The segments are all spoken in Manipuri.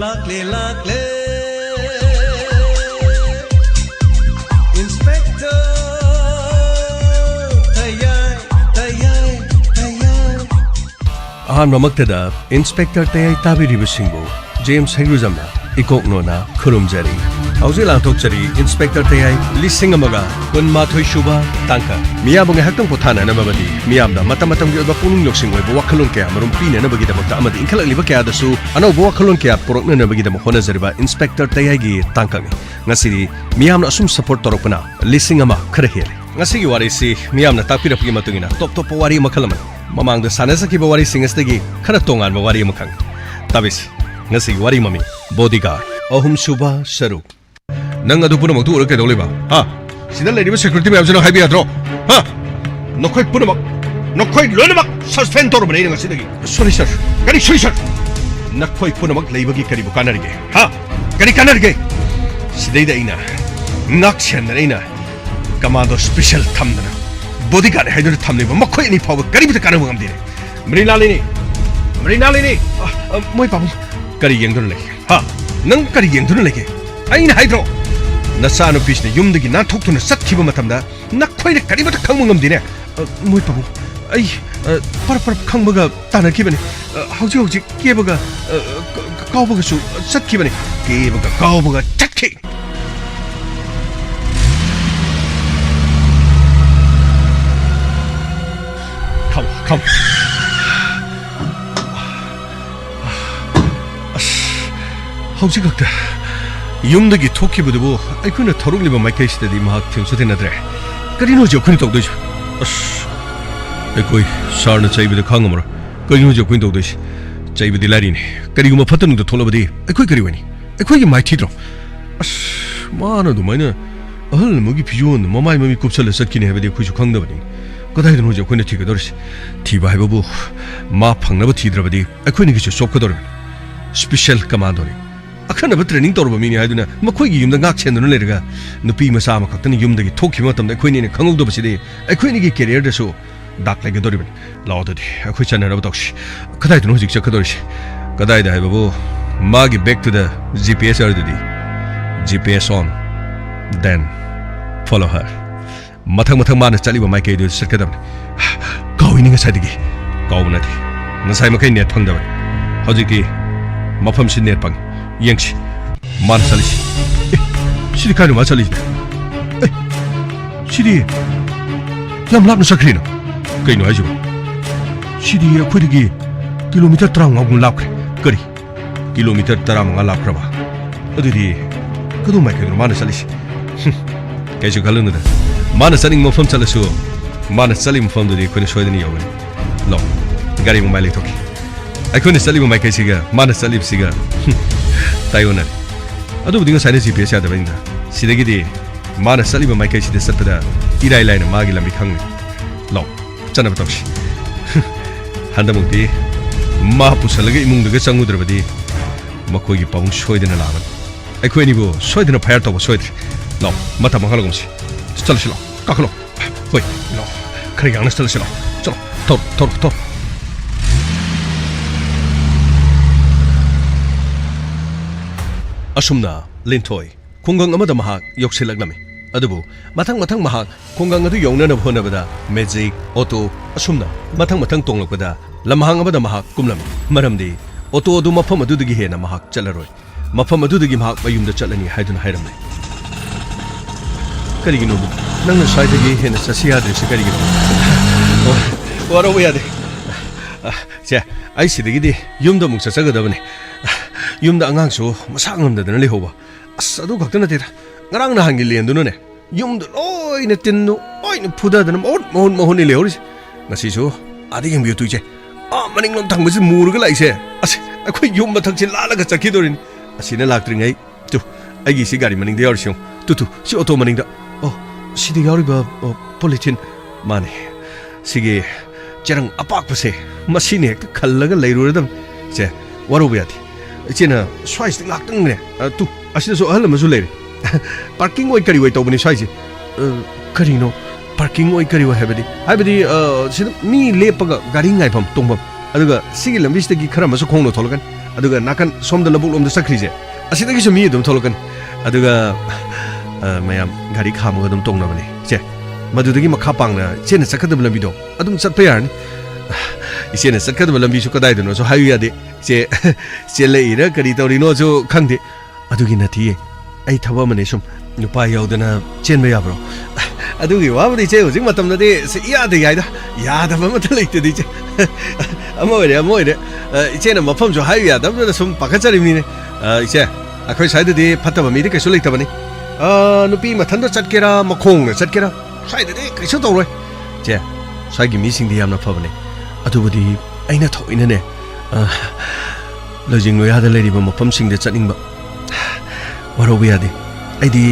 Lakle lakle Inspector Tayay Tayay Tayay ꯑꯍꯥꯟꯕ ꯃꯛꯇꯗ ꯏꯟꯁꯄꯦꯛꯇꯔ ꯇꯌꯥꯏ ꯇꯥꯕꯤꯔꯤꯕꯁꯤꯡꯕꯨ ꯖꯦꯝꯁ ꯍꯩꯒ꯭ꯔꯨꯖꯝꯅ ꯏꯀꯣꯛꯅꯣꯅ ꯈꯨꯔꯨꯝꯖꯔꯤ ꯍꯧꯖꯤꯛ ꯂꯥꯟꯊꯣꯛꯆꯔꯤ ꯏꯟꯁꯄꯦꯛꯇꯔ ꯇꯌꯥꯏ 1912 ꯁꯨꯕ ꯇꯥꯡꯀꯛ ꯃꯤꯌꯥꯝꯕꯨ ꯉꯥꯏꯍꯥꯛꯇꯪ ꯄꯣꯊꯥꯅꯅꯕꯗꯤ ꯃꯤꯌꯥꯝꯗ ꯃꯇꯝ ꯃꯇꯝꯒꯤ ꯑꯣꯏꯕ ꯄꯨꯛꯅꯤꯡ ꯂꯧꯁꯤꯡ ꯑꯣꯏꯕ ꯋꯥꯈꯜꯂꯣꯟ ꯀꯌꯥ ꯃꯔꯨꯝ ꯄꯤꯅꯅꯕꯒꯤꯗꯃꯛꯇ ꯑꯃꯗꯤ ꯏꯟꯈꯠꯂꯛꯂꯤꯕ ꯀꯌꯥꯗꯁꯨ ꯑꯅꯧꯕ ꯋꯥꯈꯜꯂꯣꯟ ꯀꯌꯥ ꯄꯨꯔꯛꯅꯅꯕꯒꯤꯗꯃꯛ ꯍꯣꯠꯅꯖꯔꯤꯕ ꯏꯟꯁꯄꯦꯛꯇꯔ ꯇꯌꯥꯏꯒꯤ ꯇꯥꯡꯀꯛꯅꯤ ꯉꯁꯤꯗꯤ ꯃꯤꯌꯥꯝꯅ ꯑꯁꯨꯝ ꯁꯄꯣꯔꯠ ꯇꯧꯔꯛꯄꯅ 1,000 ꯈꯔ ꯍꯦꯜꯂꯦ ꯉꯁꯤꯒꯤ ꯋꯥꯔꯤꯁꯤ ꯃꯤꯌꯥꯝꯅ ꯇꯥꯛꯄꯤꯔꯛꯄꯒꯤ ꯃꯇꯨꯡ ꯏꯟꯅ ꯇꯣꯞ ꯇꯣꯞꯄ ꯋꯥꯔꯤ ꯃꯈꯜ ꯑꯃꯅꯤ ꯃꯃꯥꯡꯗ ꯁꯥꯟꯅꯖꯈꯤꯕ ꯋꯥꯔꯤꯁꯤꯡ ꯑꯁꯤꯗꯒꯤ ꯈꯔ ꯇꯣꯉꯥꯟꯕ ꯋꯥꯔꯤ ꯑꯃꯈꯛ ꯇꯥꯕꯤꯁꯤ ꯉꯁꯤꯒꯤ ꯋꯥꯔꯤ ꯃꯃꯤꯡ ꯕꯣꯗꯤꯒꯥꯔꯗ ꯑꯍꯨꯝꯁꯨꯕ ꯁꯔꯨꯛ ꯅꯪ ꯑꯗꯨ ꯄꯨꯝꯅꯃꯛꯇꯨ ꯎꯔ ꯀꯩꯗꯧ ꯂꯩꯕ ꯁꯤꯗ ꯂꯩꯔꯤꯕ ꯁꯦꯀ꯭ꯌꯨꯔꯤꯇꯤ ꯃꯌꯥꯝꯁꯤꯅ ꯍꯥꯏꯕ ꯌꯥꯗ꯭ꯔꯣ ꯅꯈꯣꯏ ꯄꯨꯝꯅꯃꯛ ꯅꯈꯣꯏ ꯂꯣꯏꯅꯃꯛ ꯁꯁꯄꯦꯟ ꯇꯧꯔꯕꯅꯦ ꯑꯩꯅ ꯉꯁꯤꯗꯒꯤ ꯁꯣꯔꯤ ꯁꯔ ꯀꯔꯤ ꯁꯣꯔꯤ ꯁꯔ ꯅꯈꯣꯏ ꯄꯨꯝꯅꯃꯛ ꯂꯩꯕꯒꯤ ꯀꯔꯤꯕꯨ ꯀꯥꯟꯅꯔꯤꯒꯦ ꯀꯔꯤ ꯀꯥꯟꯅꯔꯤꯒꯦ ꯁꯤꯗꯩꯗ ꯑꯩꯅ ꯉꯥꯛ ꯁꯦꯟꯗꯅ ꯑꯩꯅ ꯀꯃꯥꯟꯗꯣ ꯁ꯭ꯄꯦꯁꯤꯌꯦꯜ ꯊꯝꯗꯅ ꯕꯣꯗꯤꯒꯥꯔꯗ ꯍꯥꯏꯗꯨꯅ ꯊꯝꯂꯤꯕ ꯃꯈꯣꯏ ꯑꯅꯤ ꯐꯥꯎꯕ ꯀꯔꯤꯃꯇ ꯀꯥꯟꯅꯕ ꯉꯝꯗꯦꯅꯦ ꯃꯔꯤꯅꯥꯂꯤꯅꯤ ꯃꯣꯏ ꯄꯥꯕꯨꯡ ꯀꯔꯤ ꯌꯦꯡꯗꯨꯅ ꯂꯩꯒꯦ ꯅꯪ ꯀꯔꯤ ꯌꯦꯡꯗꯨꯅ ꯂꯩꯒꯦ ꯑꯩꯅ ꯍꯥꯏꯗ꯭ꯔꯣ ꯅꯆꯥꯅꯨꯄꯤꯁꯤꯅ ꯌꯨꯝꯗꯒꯤ ꯅꯥꯟꯊꯣꯛꯇꯨꯅ ꯆꯠꯈꯤꯕ ꯃꯇꯝꯗ ꯅꯈꯣꯏꯅ ꯀꯔꯤꯃꯇ ꯈꯪꯕ ꯉꯝꯗꯦꯅꯦ ꯃꯣꯏ ꯄꯥꯕꯨꯡ ꯑꯩ ꯄꯔꯞ ꯈꯪꯕꯒ ꯇꯥꯟꯅꯈꯤꯕꯅꯤ ꯍꯧꯖꯤꯛ ꯀꯦꯕꯒ ꯀꯥꯎꯕꯒꯁꯨ ꯆꯠꯈꯤꯕꯅꯤ ꯀꯦꯕꯒ ꯀꯥꯎꯕꯒ ꯆꯠꯈꯤ Come. How's it ꯌꯨꯝꯗꯒꯤ ꯊꯣꯛꯈꯤꯕꯗꯨꯕꯨ ꯑꯩꯈꯣꯏꯅ ꯊꯧꯔꯛꯂꯤꯕ ꯃꯥꯏꯀꯩꯁꯤꯗꯗꯤ ꯃꯍꯥꯛ ꯊꯦꯡꯁꯨ ꯊꯦꯡꯅꯗ꯭ꯔꯦ ꯀꯔꯤꯅꯣ ꯍꯧꯖꯤꯛ ꯑꯩꯈꯣꯏꯅ ꯇꯧꯗꯣꯏꯁꯦ ꯑꯩꯈꯣꯏ ꯁꯥꯔꯅ ꯆꯩꯕꯗ ꯈꯪꯉꯝꯃꯔꯣꯏ ꯀꯔꯤꯅꯣ ꯍꯧꯖꯤꯛ ꯑꯩꯈꯣꯏꯅ ꯇꯧꯗꯣꯏꯁꯦ ꯆꯩꯕꯗꯤ ꯂꯥꯏꯔꯤꯅꯤ ꯀꯔꯤꯒꯨꯝꯕ ꯐꯠꯇꯅꯨꯡꯗ ꯊꯣꯛꯂꯕꯗꯤ ꯑꯩꯈꯣꯏ ꯀꯔꯤ ꯑꯣꯏꯅꯤ ꯑꯩꯈꯣꯏꯒꯤ ꯃꯥꯏꯊꯤꯗ꯭ꯔꯣ ꯃꯥꯅ ꯑꯗꯨꯃꯥꯏꯅ ꯑꯍꯜ ꯑꯃꯒꯤ ꯐꯤꯖꯣꯜꯗ ꯃꯃꯥꯏ ꯃꯃꯤ ꯀꯨꯞꯁꯜꯂ ꯆꯠꯈꯤꯅꯤ ꯍꯥꯏꯕꯗꯤ ꯑꯩꯈꯣꯏꯁꯨ ꯈꯪꯗꯕꯅꯤ ꯀꯗꯥꯏꯗꯅꯣ ꯍꯧꯖꯤꯛ ꯑꯩꯈꯣꯏꯅ ꯊꯤꯒꯗꯧꯔꯤꯁꯦ ꯊꯤꯕ ꯍꯥꯏꯕꯕꯨ ꯃꯥ ꯐꯪꯅꯕ ꯊꯤꯗ꯭ꯔꯕꯗꯤ ꯑꯩꯈꯣꯏꯅꯤꯒꯤꯁꯨ ꯆꯣꯞꯀꯗꯧꯔꯤꯕꯅꯤ ꯁ꯭ꯄꯦꯁꯤꯌꯦꯜ ꯀꯃꯥꯟꯗꯣꯅꯤ ꯑꯈꯟꯅꯕ ꯇ꯭ꯔꯦꯅꯤꯡ ꯇꯧꯔꯕ ꯃꯤꯅꯤ ꯍꯥꯏꯗꯨꯅ ꯃꯈꯣꯏꯒꯤ ꯌꯨꯝꯗ ꯉꯥꯛ ꯁꯦꯟꯗꯨꯅ ꯂꯩꯔꯒ ꯅꯨꯄꯤ ꯃꯆꯥ ꯑꯃꯈꯛꯇꯅ ꯌꯨꯝꯗꯒꯤ ꯊꯣꯛꯈꯤꯕ ꯃꯇꯝꯗ ꯑꯩꯈꯣꯏꯅꯤꯅ ꯈꯪꯍꯧꯗꯕꯁꯤꯗꯤ ꯑꯩꯈꯣꯏꯅꯤꯒꯤ ꯀꯦꯔꯤꯌꯔꯗꯁꯨ ꯗꯥꯛ ꯂꯩꯒꯗꯧꯔꯤꯕꯅꯤ ꯂꯥꯛꯑꯣ ꯑꯗꯨꯗꯤ ꯑꯩꯈꯣꯏ ꯆꯠꯅꯅꯕ ꯇꯧꯁꯤ ꯀꯗꯥꯏꯗꯅꯣ ꯍꯧꯖꯤꯛ ꯆꯠꯀꯗꯧꯔꯤꯁꯦ ꯀꯗꯥꯏꯗ ꯍꯥꯏꯕꯕꯨ ꯃꯥꯒꯤ ꯕꯦꯛꯇꯨꯗ GPS ꯌꯥꯎꯔꯤꯗꯨꯗꯤ GPS on then follow her ꯃꯊꯪ ꯃꯥꯅ ꯆꯠꯂꯤꯕ ꯃꯥꯏꯀꯩꯗꯨ ꯆꯠꯀꯗꯕꯅꯤ ꯀꯥꯎꯏꯅꯤ ꯉꯁꯥꯏꯗꯒꯤ ꯀꯥꯎꯕ ꯅꯠꯇꯦ ꯉꯁꯥꯏ ꯃꯈꯩ ꯅꯦꯠ ꯐꯪꯗꯕꯅꯤ ꯍꯧꯖꯤꯛꯇꯤ ꯃꯐꯝꯁꯤ ꯅꯦꯠ ꯐꯪꯉꯤ ꯌꯦꯡꯁꯤ ꯃꯥꯅ ꯆꯠꯂꯤꯁꯤ ꯁꯤꯗꯤ ꯀꯥꯏꯗ ꯃꯥ ꯆꯠꯂꯤꯁꯤꯅ ꯁꯤꯗꯤ ꯌꯥꯝ ꯂꯥꯞꯅ ꯆꯠꯈ꯭ꯔꯤꯅ ꯀꯩꯅꯣ ꯍꯥꯏꯁꯤꯕꯣ ꯁꯤꯗꯤ ꯑꯩꯈꯣꯏꯗꯒꯤ ꯀꯤꯂꯣꯃꯤꯇꯔ 15ꯒꯨꯝ ꯂꯥꯞꯈ꯭ꯔꯦ ꯀꯔꯤ ꯀꯤꯂꯣꯃꯤꯇꯔ 15 ꯂꯥꯞꯈ꯭ꯔꯕ ꯑꯗꯨꯗꯤ ꯀꯗꯣꯝ ꯃꯥꯏꯀꯩꯗꯅꯣ ꯃꯥꯅ ꯆꯠꯂꯤꯁꯤ ꯀꯩꯁꯨ ꯈꯜꯂꯨꯅꯨꯗ ꯃꯥꯅ ꯆꯠꯅꯤꯡꯕ ꯃꯐꯝ ꯆꯠꯂꯁꯨ ꯃꯥꯅ ꯆꯠꯂꯤꯕ ꯃꯐꯝꯗꯨꯗꯤ ꯑꯩꯈꯣꯏꯅ ꯁꯣꯏꯗꯅ ꯌꯧꯒꯅꯤ ꯂꯥꯎ ꯒꯥꯔꯤ ꯃꯃꯥꯏ ꯂꯩꯊꯣꯛꯈꯤ ꯑꯩꯈꯣꯏꯅ ꯆꯠꯂꯤꯕ ꯃꯥꯏꯀꯩꯁꯤꯒ ꯃꯥꯅ ꯆꯠꯂꯤꯕꯁꯤꯒ ꯇꯥꯏꯌꯣꯟꯅꯔꯦ ꯑꯗꯨꯕꯨꯗꯤ ꯉꯁꯥꯏꯅ GPS ꯌꯥꯗꯕꯅꯤꯗ ꯁꯤꯗꯒꯤꯗꯤ ꯃꯥꯅ ꯆꯠꯂꯤꯕ ꯃꯥꯏꯀꯩꯁꯤꯗ ꯆꯠꯄꯗ ꯏꯔꯥꯏ ꯂꯥꯏꯅ ꯃꯥꯒꯤ ꯂꯝꯕꯤ ꯈꯪꯅꯤ ꯂꯥꯎ ꯆꯠꯅꯕ ꯇꯧꯁꯤ ꯍꯟꯗꯛꯃꯨꯛꯇꯤ ꯃꯥ ꯄꯨꯁꯜꯂꯒ ꯏꯃꯨꯡꯗꯒ ꯆꯪꯉꯨꯗ꯭ꯔꯕꯗꯤ ꯃꯈꯣꯏꯒꯤ ꯄꯥꯕꯨꯡ ꯁꯣꯏꯗꯅ ꯂꯥꯛꯑꯒꯅꯤ ꯑꯩꯈꯣꯏ ꯑꯅꯤꯕꯨ ꯁꯣꯏꯗꯅ ꯐꯥꯌꯔ ꯇꯧꯕ ꯁꯣꯏꯗ꯭ꯔꯦ ꯂꯥꯎ ꯃꯇꯝ ꯃꯥꯡꯍꯜꯂꯒꯨꯝꯁꯤ ꯆꯠꯂꯁꯤ ꯂꯥꯎ ꯀꯥꯈꯠꯂꯣ ꯍꯣꯏ ꯂꯥꯎ खरे गांगना चलो चलो चलो थोर असुमना लिंथोय खुंगंग अमदा महाक योक्सिलगलमे अदुबु मथंग मथंग महाक खुंगंग अदु यौननब होनबदा मैजिक ऑटो असुमना मथंग मथंग तोंगलकदा लमहांग अमदा महाक कुमलम मरमदि ऑटो अदु मफम अदुदगी हेना महाक चलरोय मफम अदुदगी महाक मयुमदा चलनी हाइदुना हाइरमने करिगिनो नंग साइदगी हेना ससियादे करिगिनो वारो यादे चे आई सिदगिदि युमदा मुक चचगदबने युमदा अंगांगसु मसा ngamdadana lehoba as adu khakta nate ngarang na hangi lenduno ne yumdu loina tinnu oina phudadana mohon lehori ngasi su adi yang biu tuije a maning lom thangbasi muruga laise as akhoi yum mathak se lalaga chakidorin asina laktringai tu aigi si gari maning de yorsiu tu si auto maning da oh si de yoriba polythene mane sige cherang apak pase masine khallaga leiruradam che waru biati इचेना स्वाइस लाक्तंग ने तु असिना सो अहल मसु लेरे पार्किंग ओइ करी ओइ तोबनी स्वाइस करीनो parking oi kari wa habadi habadi sid mi lepaga gari ngai pham tongbam aduga sigi lambi stagi khara masu khongno thologan aduga nakan somda labuk lomda sakrije asidagi su mi dum thologan aduga mayam gari khamaga dum tongna bani che madudagi makha pangna chena sakadam lambi do adum chatpa yarni ichena sakadam lambi su kadai do so hayu yade che le ira kari tawri no so khangde adugi nathi ai thaba mane sum nupa yaudana chenba yabro adugi wabadi che hojik matamnadi se yade yaida yadaba mata leitadi che amoire ichena mafam so hayu yadam sum pakhacharimni iche akhoi saidadi phataba mi de kaisu leitabani nupi mathanda chatkera makhongna chatkera saidadi kaisu tawroi che saigi mi singdi yamna phabane adubudi aina thoina ne lojing loyada leiriba mafam singde chatningba warobi yade aidi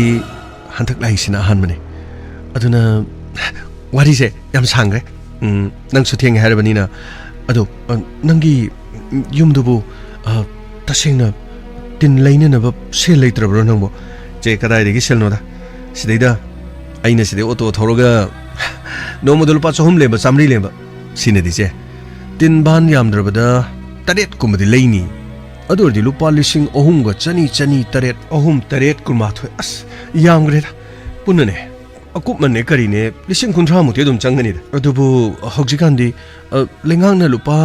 hantak laisina hanbane aduna wari se yam sangre nang su thieng harbanina adu nangi yumdubu tasengna tin laina na ba sel leitrabro nangbo je kadai degi selno da sidaida aina side auto thoroga nomodul pa chhum leba chamri leba sinedi je tin ban yamdrabada taret kumadi leini adurdi lupa lising ohumga chani taret ohum taret kurmathoi as yamgreda punane akup manne karine lising kunthra muti dum changani da adubu hogjikandi lengangna lupa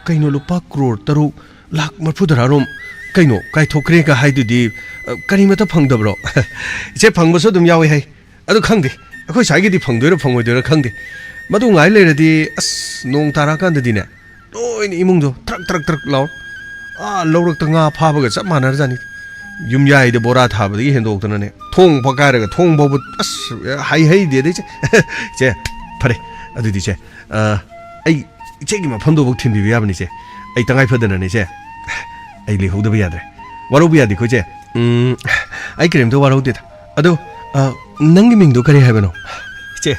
kaino lupa crore taru lakh marphudararom kaino kai thokre ka haidudi karimata phangdabro je phangbaso dum yawi hai adu khangde akhoi saigi di phangdoira phangmoidora khangde madu ngai leradi as nong tara kan dine loin imungdo trak law lawrak tanga phabaga chap manar jani yum yai de bora thabadi hendok tane thong phakaraga thong bobu as hai de de che phare adudi che ai chegi ma phamdo bok thimbi yabani che ai tangai phadana ne che ai li hoda ba yadre waro bi yadi ko che ai krem to waro de ado nangi ming do kare habano che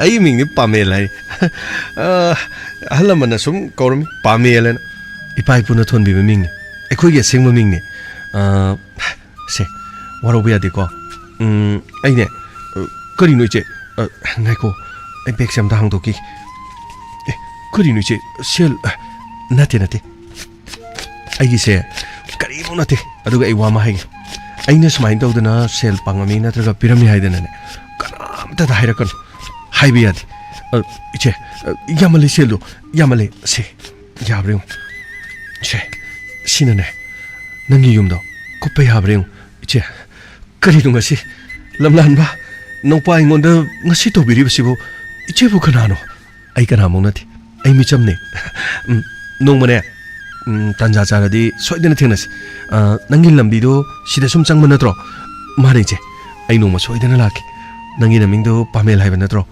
ai ming ni pamel lai halamana sum kormi pamel ipai puna thonbi ming ni ekhoi ge singma ming ni se waro bi yadi ko ai ne kari no che ngai ko ai bek sam da hang do ki kari no che sel nate ai gi se kari mo nate aduga ai wa ma hai aina smai dawdana sel pangami natraga pirami haidana ne kanamta da hairakon haibi yadi iche yamale selu yamale se yabreng che sinane nangi yumdo kope yabreng iche kari dunga si lamlan ba nongpa ingonda ngasi to biri basibo iche bu kanano ai kana mo nati ai mi chamne nongmane tanja charadi soidena thengnas nangi lambi do sida sum changma natro mare che ai nongma soidena laki nangi naming do pamel haiba natro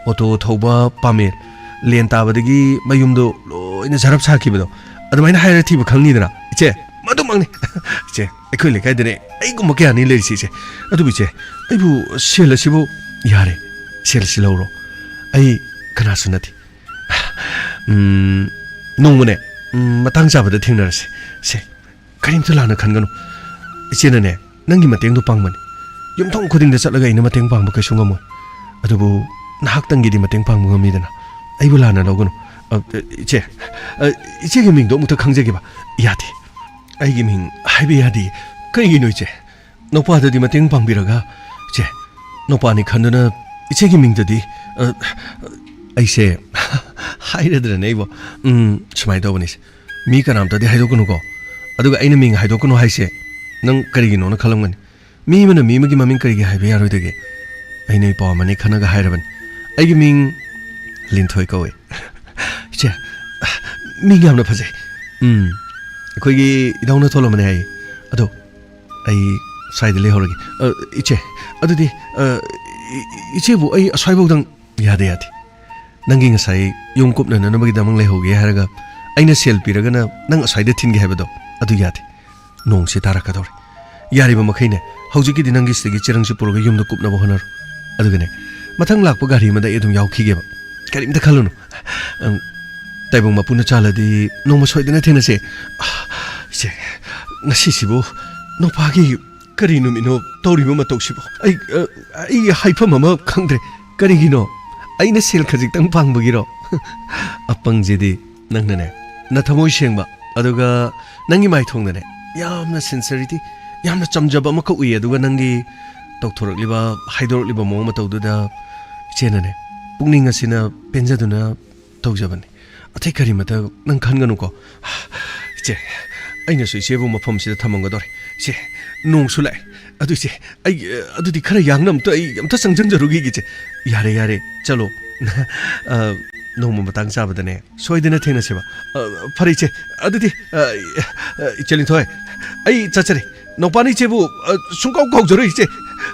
auto thoba pamel len tabadagi mayum do loina jarap sakibado adumaina haira thiba khangni dana che madu mangni che ekhoi lekai dene ai gum ke ani lerisi che adu bi che ai bu sel sibo yare sel silawro ai kana sunati nongmane matang sabada thingnarase se karimta lana khanganu ichenane nangi mateng do pangmani yumthong khuding da chatlaga ina mateng pangba kaisu ngamo adubu nahak tangi di mateng pangba ngami dana aibu lana logunu iche gi ming do muta khangje gi ba yadi ai gi ming haibe yadi kai gi noi che nopa da di mateng pangbiraga che nopa ni khanduna iche gi ming da di ai se haidra nei bo smai do bani mi kanam ta di haido kuno ko aduga aina ming haido kuno haise nang kari gi no na khalamgani mi mana mi magi maming kari gi haibe yaroi dege aina ipa mani khanaga hairaban ai gi ming linthoi ko we che mi gam na phase khoi gi idawna tholo mane ai ado ai side le horagi iche adu di iche bu ai asai bu dang yade nangi ngasai yung kup na nabagi damang lehoge haraga aina selfie ragana nang asai de thinge habado adu yade nong se tarakador yari ba makhaine hauji di nangi segi chirang si puroga yum da kup na bohanar adu gane mathang lakpa gari ma da edum yaw khige ba karim da khalunu taibong mapuna chala di nong ma soi dena thena se se ngasi sibo no pagi kari no mino tori ma tok sibo ai haipha mama khangdre ꯀꯔꯤꯒꯤꯅꯣ ꯑꯩꯅ ꯁꯦꯜ ꯈꯖꯤꯛꯇꯪ ꯐꯪꯕꯒꯤꯔꯣ ꯑꯄꯪꯁꯤꯗꯤ ꯅꯪꯅꯅꯦ ꯅꯊꯃꯣꯏ ꯁꯦꯡꯕ ꯑꯗꯨꯒ ꯅꯪꯒꯤ ꯃꯥꯏꯊꯣꯡꯗꯅꯦ ꯌꯥꯝꯅ ꯁꯤꯟꯁꯤꯌꯔꯤꯇꯤ ꯌꯥꯝꯅ ꯆꯝꯖꯕ ꯑꯃꯈꯛ ꯎꯏ ꯑꯗꯨꯒ ꯅꯪꯒꯤ ꯇꯧꯊꯣꯔꯛꯂꯤꯕ ꯍꯥꯏꯗꯣꯔꯛꯂꯤꯕ ꯃꯑꯣꯡ ꯃꯇꯧꯗꯨꯗ ꯏꯆꯦꯅꯅꯦ ꯄꯨꯛꯅꯤꯡ ꯑꯁꯤꯅ ꯄꯦꯟꯖꯗꯨꯅ ꯇꯧꯖꯕꯅꯤ ꯑꯇꯩ ꯀꯔꯤꯃꯇ ꯅꯪ ꯈꯟꯒꯅꯨꯀꯣ 이제 ꯑꯩꯅꯁꯨ ꯏꯆꯦꯕꯨ ꯃꯐꯝꯁꯤꯗ ꯊꯝꯃꯝꯒꯗꯧꯔꯦ 이제 ꯅꯣꯡꯁꯨ ꯂꯥꯛꯑꯦ ꯑꯗꯨ 이제 ꯑꯩ ꯑꯗꯨꯗꯤ ꯈꯔ ꯌꯥꯡꯅ ꯑꯩ ꯑꯝꯇ ꯆꯪꯖꯟꯖꯔꯨꯈꯤꯒꯦ 이제 ꯌꯥꯔꯦ ꯆꯠꯂꯣ ꯅꯣꯡꯃ ꯃꯇꯥꯡ ꯆꯥꯕꯗꯅꯦ ꯁꯣꯏꯗꯅ ꯊꯦꯡꯅꯁꯦꯕ ꯐꯔꯦ 이제 ꯑꯗꯨꯗꯤ 이제 ꯂꯤꯟꯊꯣꯏ ꯑꯩ ꯆꯠꯆꯔꯦ ꯅꯧꯄꯥꯅ 이제ꯕꯨ ꯁꯨꯡꯀꯥꯎ ꯀꯥꯎꯖꯔꯣꯏ 이제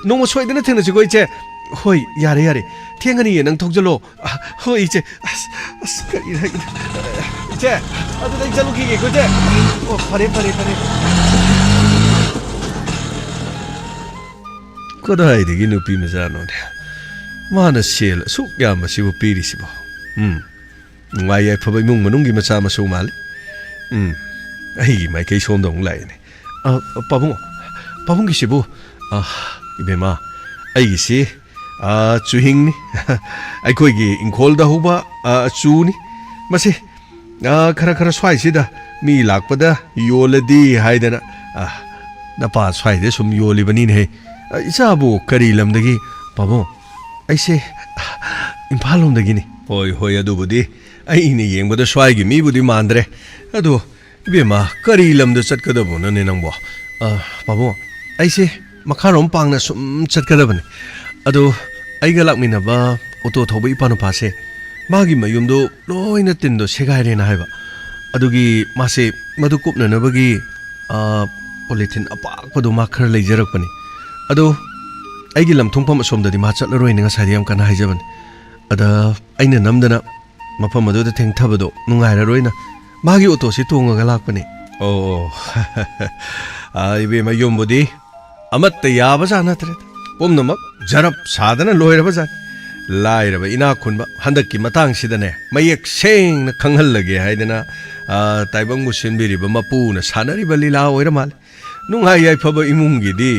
ꯅꯣꯡꯃ ꯁꯣꯏꯗꯅ ꯊꯦꯡꯅꯁꯤꯀꯣ 이제 ꯍꯣꯏ ꯌꯥꯔꯦ ꯊꯦꯡꯉꯅꯤꯌꯦ ꯅꯪ ꯊꯧꯖꯜꯂꯣ ꯍꯣꯏ 이제 ꯑꯁ ꯀꯔꯤꯔ 이제 ꯑꯗꯨꯗ ꯑꯩ ꯆꯠꯂꯨꯈꯤꯒꯦꯀꯣ 이제 ꯐꯔꯦ ꯀꯗꯥꯏꯗꯒꯤ ꯅꯨꯄꯤ ꯃꯆꯥꯅꯣꯅꯦ ꯃꯥꯅ ꯁꯦꯜ ꯑꯁꯨꯛ ꯌꯥꯝꯕꯁꯤꯕꯨ ꯄꯤꯔꯤꯁꯤꯕꯣ ꯅꯨꯡꯉꯥꯏ ꯌꯥꯏꯐꯕ ꯏꯃꯨꯡ ꯃꯅꯨꯡꯒꯤ ꯃꯆꯥ ꯃꯁꯨ ꯃꯥꯜꯂꯤ ꯑꯩꯒꯤ ꯃꯥꯏꯀꯩ ꯁꯣꯝꯗ ꯑꯃꯨꯛ ꯂꯥꯛꯑꯦꯅꯦ ꯄꯥꯕꯨꯡꯒꯤꯁꯤꯕꯨ 이베마 ꯑꯩꯒꯤꯁꯤ ꯆꯨꯍꯤꯡꯅꯤ ꯑꯩꯈꯣꯏꯒꯤ ꯏꯪꯈꯣꯜꯗ ꯍꯧꯕ ꯆꯨꯅꯤ ꯃꯁꯤ ꯈꯔ ꯁ꯭ꯋꯥꯏꯁꯤꯗ ꯃꯤ ꯂꯥꯛꯄꯗ ꯌꯣꯜꯂꯗꯤ ꯍꯥꯏꯗꯅ ꯅꯄꯥ ꯁ꯭ꯋꯥꯏꯗ ꯁꯨꯝ ꯌꯣꯜꯂꯤꯕꯅꯤꯅꯦꯍꯦ ꯏꯆꯥꯕꯨ ꯀꯔꯤ ꯂꯝꯗꯒꯤ ꯄꯥꯕꯨꯡ ꯑꯩꯁꯦ ꯏꯝꯐꯥꯜ ꯂꯣꯝꯗꯒꯤꯅꯤ ꯍꯣꯏ ꯑꯗꯨꯕꯨꯗꯤ ꯑꯩꯅ ꯌꯦꯡꯕꯗ ꯁ꯭ꯋꯥꯏꯒꯤ ꯃꯤꯕꯨꯗꯤ ꯃꯥꯟꯗ꯭ꯔꯦ ꯑꯗꯣ 이베마 ꯀꯔꯤ ꯂꯝꯗ ꯆꯠꯀꯗꯕꯅꯣꯅꯦ ꯅꯪꯕꯣ ꯄꯥꯕꯨꯡ ꯑꯩꯁꯦ ꯃꯈꯥꯔꯣꯝ ꯄꯥꯡꯅ ꯁꯨꯝ ꯆꯠꯀꯗꯕꯅꯤ ꯑꯗꯣ ꯑꯩꯒ ꯂꯥꯛꯃꯤꯟꯅꯕ ꯑꯣꯇꯣ ꯊꯧꯕ ꯏꯄꯥꯅꯨꯄꯥꯁꯦ ꯃꯥꯒꯤ ꯃꯌꯨꯝꯗꯣ ꯂꯣꯏꯅ ꯇꯤꯟꯗꯣ ꯁꯦꯒꯥꯏꯔꯦꯅ ꯍꯥꯏꯕ ꯑꯗꯨꯒꯤ ꯃꯥꯁꯦ ꯃꯗꯨ ꯀꯨꯞꯅꯅꯕꯒꯤ ꯄꯣꯂꯤꯊꯤꯟ ꯑꯄꯥꯛꯄꯗꯣ ꯃꯥ ꯈꯔ ꯂꯩꯖꯔꯛꯄꯅꯤ ꯑꯗꯣ ꯑꯩꯒꯤ ꯂꯝꯊꯨꯡꯐꯝ ꯑꯁꯣꯝꯗꯗꯤ ꯃꯥ ꯆꯠꯂꯔꯣꯏꯅ ꯉꯁꯥꯏꯗꯤ ꯌꯥꯝ ꯀꯟꯅ ꯍꯥꯏꯖꯕꯅꯤ ꯑꯗ ꯑꯩꯅ ꯅꯝꯗꯅ ꯃꯐꯝ ꯑꯗꯨꯗ ꯊꯦꯡꯊꯕꯗꯣ ꯅꯨꯡꯉꯥꯏꯔꯔꯣꯏꯅ ꯃꯥꯒꯤ ꯑꯣꯇꯣꯁꯤ ꯇꯣꯡꯉꯒ ꯂꯥꯛꯄꯅꯤ 이베마 ꯌꯨꯝꯕꯨꯗꯤ ꯑꯃꯠꯇ ꯌꯥꯕꯖꯥꯠ ꯅꯠꯇ꯭ꯔꯦꯗ ꯄꯨꯝꯅꯃꯛ ꯖꯔꯞ ꯁꯥꯗꯅ ꯂꯣꯏꯔꯕꯖꯥꯠ ꯂꯥꯏꯔꯕ ꯏꯅꯥꯛ ꯈꯨꯟꯕ ꯍꯟꯗꯛꯀꯤ ꯃꯇꯥꯡꯁꯤꯗꯅꯦ ꯃꯌꯦꯛ ꯁꯦꯡꯅ ꯈꯪꯍꯜꯂꯒꯦ ꯍꯥꯏꯗꯅ ꯇꯥꯏꯕꯪꯕꯨ ꯁꯤꯟꯕꯤꯔꯤꯕ ꯃꯄꯨꯅ ꯁꯥꯟꯅꯔꯤꯕ ꯂꯤꯂꯥ ꯑꯣꯏꯔ ꯃꯥꯜꯂꯦ ꯅꯨꯡꯉꯥꯏ ꯌꯥꯏꯐꯕ ꯏꯃꯨꯡꯒꯤꯗꯤ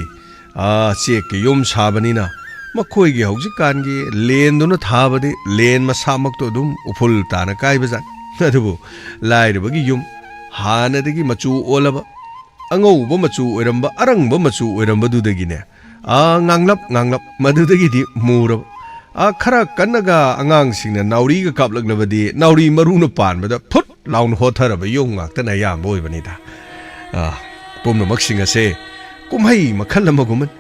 ꯆꯦꯛꯀꯤ ꯌꯨꯝ ꯁꯥꯕꯅꯤꯅ ꯃꯈꯣꯏꯒꯤ ꯍꯧꯖꯤꯛꯀꯥꯟꯒꯤ ꯂꯦꯟꯗꯨꯅ ꯊꯥꯕꯗꯤ ꯂꯦꯟ ꯃꯁꯥꯃꯛꯇꯣ ꯑꯗꯨꯝ ꯎꯐꯨꯜ ꯇꯥꯅ ꯀꯥꯏꯕꯖꯥꯠ ꯑꯗꯨꯕꯨ ꯂꯥꯏꯔꯕꯒꯤ ꯌꯨꯝ ꯍꯥꯟꯅꯗꯒꯤ ꯃꯆꯨ ꯑꯣꯜꯂꯕ ꯑꯉꯧꯕ ꯃꯆꯨ ꯑꯣꯏꯔꯝꯕ ꯑꯔꯪꯕ ꯃꯆꯨ ꯑꯣꯏꯔꯝꯕꯗꯨꯗꯒꯤꯅꯦ ꯉꯥꯡꯂꯞ ꯃꯗꯨꯗꯒꯤꯗꯤ ꯃꯨꯔꯕ ꯈꯔ ꯀꯟꯅꯒ ꯑꯉꯥꯡꯁꯤꯡꯅ ꯅꯥꯎꯔꯤꯒ ꯀꯥꯞꯂꯛꯂꯕꯗꯤ ꯅꯥꯎꯔꯤ ꯃꯔꯨꯅ ꯄꯥꯟꯕꯗ ꯐꯨꯠ ꯂꯥꯎꯅ ꯍꯣꯊꯔꯕ ꯌꯨꯝ ꯉꯥꯛꯇꯅ ꯑꯌꯥꯝꯕ ꯑꯣꯏꯕꯅꯤꯗ ꯄꯨꯝꯅꯃꯛꯁꯤꯡ ꯑꯁꯦ ꯀꯨꯝꯍꯩ ꯃꯈꯜ ꯑꯃꯒꯨꯝꯕꯅꯤ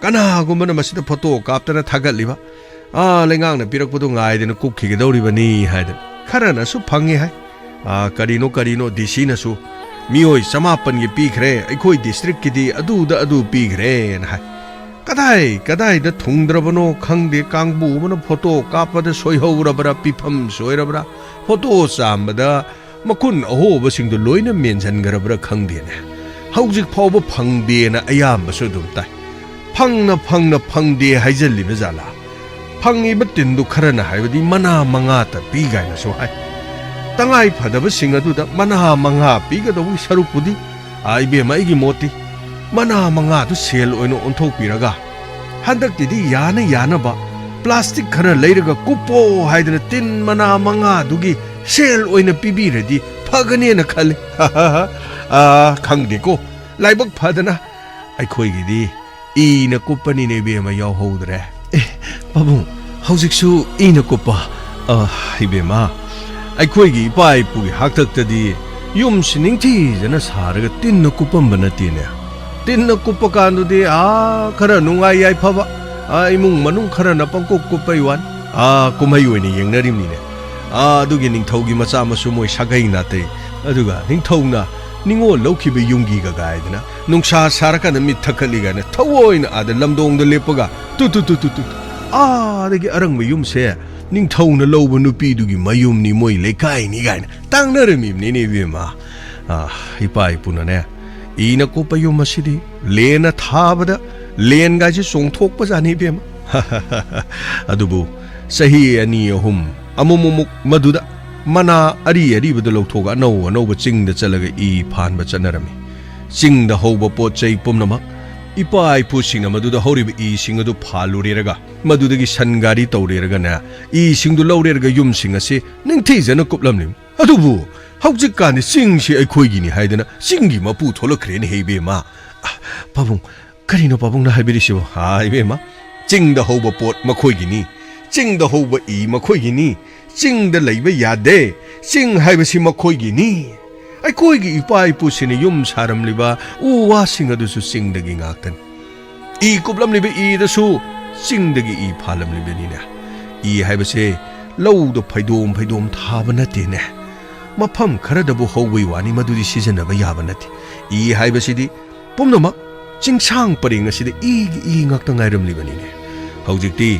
ꯀꯅꯥꯒꯨꯝꯕꯅ ꯃꯁꯤꯗ ꯐꯣꯇꯣ ꯀꯥꯞꯇꯅ ꯊꯥꯒꯠꯂꯤꯕ ꯂꯩꯉꯥꯛꯅ ꯄꯤꯔꯛꯄꯗꯣ ꯉꯥꯏꯗꯅ ꯀꯨꯞꯈꯤꯒꯗꯧꯔꯤꯕꯅꯤ ꯍꯥꯏꯗꯅ ꯈꯔꯅꯁꯨ ꯐꯪꯉꯦ ꯍꯥꯏ ꯀꯔꯤꯅꯣ DCꯅꯁꯨ 미오이 ꯆꯃꯥꯄꯟꯒꯤ ꯄꯤꯈ꯭ꯔꯦ ꯑꯩꯈꯣꯏ ꯗꯤꯁꯇ꯭ꯔꯤꯛꯀꯤꯗꯤ ꯑꯗꯨ ꯄꯤꯈ꯭ꯔꯦꯅ ꯍꯥꯏ ꯀꯗꯥꯏꯗ ꯊꯨꯡꯗ꯭ꯔꯕꯅꯣ ꯈꯪꯗꯦ ꯀꯥꯡꯕꯨ ꯑꯃꯅ ꯐꯣꯇꯣ ꯀꯥꯞꯄꯗ ꯁꯣꯏꯍꯧꯔꯕ꯭ꯔꯥ ꯄꯤꯐꯝ ꯁꯣꯏꯔꯕ꯭ꯔꯥ ꯐꯣꯇꯣ ꯆꯥꯝꯕꯗ ꯃꯈꯨꯟ ꯑꯍꯣꯕꯁꯤꯡꯗꯨ ꯂꯣꯏꯅ ꯃꯦꯟꯁꯤꯟꯈ꯭ꯔꯕ꯭ꯔꯥ ꯈꯪꯗꯦꯅꯦ ꯍꯧꯖꯤꯛ ꯐꯥꯎꯕ ꯐꯪꯗꯦꯅ ꯑꯌꯥꯝꯕꯁꯨ ꯑꯗꯨꯝ ꯇꯥꯏ ꯐꯪꯅ ꯐꯪꯗꯦ ꯍꯥꯏꯖꯜꯂꯤꯕ ꯖꯥꯠꯂꯥ ꯐꯪꯉꯤꯕ ꯇꯤꯟꯗꯨ ꯈꯔꯅ ꯍꯥꯏꯕꯗꯤ ꯃꯅꯥ 5ꯇ ꯄꯤ ꯀꯥꯏꯅꯁꯨ ꯍꯥꯏ ꯇꯉꯥꯏ ꯐꯗꯕꯁꯤꯡ ꯑꯗꯨꯗ ꯃꯅꯥ 5 ꯄꯤꯒꯗꯧꯕꯒꯤ ꯁꯔꯨꯛꯄꯨꯗꯤ 이베마 ꯑꯩꯒꯤ ꯃꯣꯠꯇꯤ ꯃꯅꯥ 5ꯗꯨ ꯁꯦꯜ ꯑꯣꯏꯅ ꯑꯣꯟꯊꯣꯛꯄꯤꯔꯒ ꯍꯟꯗꯛꯇꯤꯗꯤ ꯌꯥꯅꯕ ꯄ꯭ꯂꯥꯁꯇꯤꯛ ꯈꯔ ꯂꯩꯔꯒ ꯀꯨꯞꯄꯣ ꯍꯥꯏꯗꯅ ꯇꯤꯟ ꯃꯅꯥ 5ꯗꯨꯒꯤ ꯁꯦꯜ ꯑꯣꯏꯅ ꯄꯤꯕꯤꯔꯗꯤ ꯐꯒꯅꯦꯅ ꯈꯜꯂꯤ ꯈꯪꯗꯦꯀꯣ ꯂꯥꯏꯕꯛ ꯐꯗꯅ ꯑꯩꯈꯣꯏꯒꯤꯗꯤ ꯏꯅ ꯀꯨꯞꯄꯅꯤꯅꯦ 이베마 ꯌꯥꯎꯍꯧꯗ꯭ꯔꯦ ꯄꯥꯕꯨꯡ ꯍꯧꯖꯤꯛꯁꯨ ꯏꯅ ꯀꯨꯞꯄ 이베마 ꯑꯩꯈꯣꯏꯒꯤ ꯏꯄꯥ ꯏꯄꯨꯒꯤ ꯍꯥꯛꯇꯛꯇꯗꯤ ꯌꯨꯝꯁꯤ ꯅꯤꯡꯊꯤꯖꯅ ꯁꯥꯔꯒ ꯇꯤꯟꯅ ꯀꯨꯞꯄꯝꯕ ꯅꯠꯇꯦꯅꯦ ꯇꯤꯟꯅ ꯀꯨꯞꯄ ꯀꯥꯟꯗꯨꯗꯤ ꯈꯔ ꯅꯨꯡꯉꯥꯏ ꯌꯥꯏꯐꯕ ꯏꯃꯨꯡ ꯃꯅꯨꯡ ꯈꯔꯅ ꯄꯪꯀꯨꯞ ꯀꯨꯞꯄꯩ ꯋꯥꯅꯤ ꯀꯨꯝꯍꯩ ꯑꯣꯏꯅ ꯌꯦꯡꯅꯔꯤꯕꯅꯤꯅꯦ ꯑꯗꯨꯒꯤ ꯅꯤꯡꯊꯧꯒꯤ ꯃꯆꯥ ꯃꯁꯨ ꯃꯣꯏ ꯁꯥꯒꯩ ꯅꯥꯇꯩ ꯑꯗꯨꯒ ꯅꯤꯡꯊꯧꯅ ꯅꯤꯡꯉꯣꯜ ꯂꯧꯈꯤꯕ ꯌꯨꯝꯒꯤꯒ ꯒꯥꯏꯗꯅ ꯅꯨꯡꯁꯥ ꯁꯥꯔꯀꯥꯟꯗ ꯃꯤꯠ ꯊꯛꯀꯠꯂꯤ ꯒꯥꯏꯅ ꯊꯑꯣꯏꯅ ꯂꯝꯗꯣꯡꯗ ꯂꯦꯞꯄꯒ ꯑꯗꯒꯤ ꯑꯔꯪꯕ ꯌꯨꯝꯁꯦ ꯅꯤꯡꯊꯧꯅ ꯂꯧꯕ ꯅꯨꯄꯤꯗꯨꯒꯤ ꯃꯌꯨꯝꯅꯤ ꯃꯣꯏ ꯂꯩꯀꯥꯏꯅꯤ ꯒꯥꯏꯅ ꯇꯥꯡꯅꯔꯝꯃꯤꯕꯅꯤꯅꯦ 이베마 ꯏꯄꯥ ꯏꯄꯨꯅꯅꯦ ꯏꯅ ꯀꯨꯞꯄ ꯌꯨꯝ ꯑꯁꯤꯗꯤ ꯂꯦꯟꯅ ꯊꯥꯕꯗ ꯂꯦꯟꯒꯥꯏꯁꯦ ꯆꯣꯡꯊꯣꯛꯄꯖꯥꯠꯅꯤ 이베마 ꯑꯗꯨꯕꯨ ꯆꯍꯤ 2-3 ꯑꯃꯨꯛ ꯃꯗꯨꯗ ꯃꯅꯥ ꯑꯔꯤꯕꯗ ꯂꯧꯊꯣꯛꯑꯒ ꯑꯅꯧꯕ ꯆꯤꯡꯗ ꯆꯠꯂꯒ ꯐꯥꯟꯕ ꯆꯠꯅꯔꯝꯃꯤ ꯆꯤꯡꯗ ꯍꯧꯕ ꯄꯣꯠ ꯆꯩ ꯄꯨꯝꯅꯃꯛ ipa ipusing maduda horib I singadu phaluriraga madudagi sangari tawriraga na I singdu lawriraga yum singasi ningthijana kuplamnim adubu hawjik kan singsi aikhoigi ni haidana singi mapu tholakre ni heibe ma pabung karino pabung na haibirisibo haibe ma chingda hoba pot makhoigi ni chingda hoba I makhoigi ni chingda leiba yade sing haibasi makhoigi ni aikhoigi ipa ipusini yum saramliba uwa singadusu singdagi ngaktan I kuplamliba I dasu singdagi I phalamliba ni na I haibase lawdo phaidom thaba nate ne mafam kharadabu howai wani madudi sijanaba yaba nate I haibasidi pumnama chingsang paring asida I ngakta ngairamliba ni ne hawjikti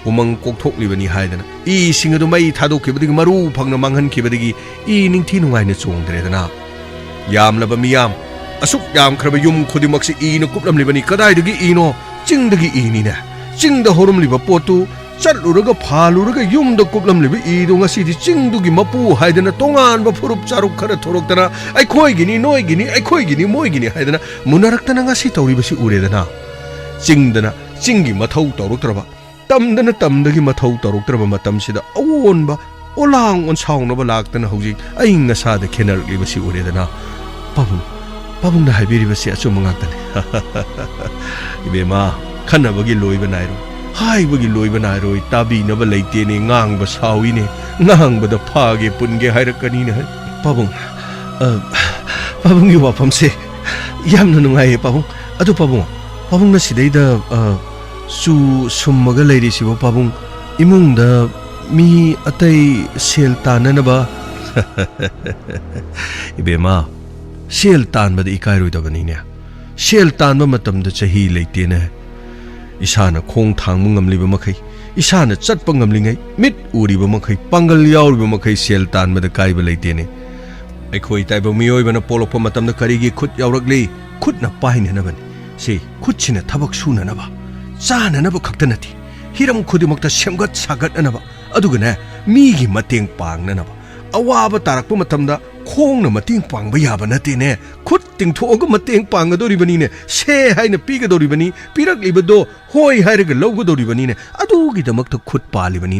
umang kokthokliba ni haidana I singadu mai thadokibadigi maru phangna manghankibadigi I ningthi nungaina chongdredana yamlaba miyam asuk yam khraba yum khudimaksi I na kuplamlibani kadaidagi I no chingdagi I ni ne chingda horumliba potu chatluraga phaluraga yumda kuplamliba I do ngasidi chingdugi mapu haidana tongan ba phurup charuk khara thoroktana aikhoigini noigini aikhoigini moigini haidana munaraktana ngasi tawribasi uredana chingdana chingi mathau tawroktraba tamdana tamdagi mathau tawroktraba matamsida awonba olang on saunaba laktana hojik ai ngasada khenarlibasi uredana pabung na haibiribasi achuma ngaktane ibema khanabagi loiba nairo haibagi loiba nairoi tabinaba leitene ngangba sawine ngangba phage punge hairakani ne pabungi wafamse yamna nungai pabung adu pabung na sidaida su summaga leirisibo pabung imungda mi atai sel tananaba ibema sel tanbada ikairoidabani ne sel tanba matamda chahi leitene isana khong thangmu ngamliba makhai isana chatpa ngamlingai mit uriba makhai pangal yauriba makhai sel tanbada kaiba leitene aikhoi taiba miyoi bana polokpa matamda karigi khut yaurakli khutna pahinanabani si khutchina thabak sunanaba chananaba khaktanati hiram khudimakta semgat sagatnanaba adugane migi mateng pangnanaba awaba tarakpa matamda khongna mateng pangba yaba natene khut tingthoga mateng pangadoribani ne se haina pigadoribani piraklibado hoi hairaga lawgadoribani ne adugidamakta khut palibani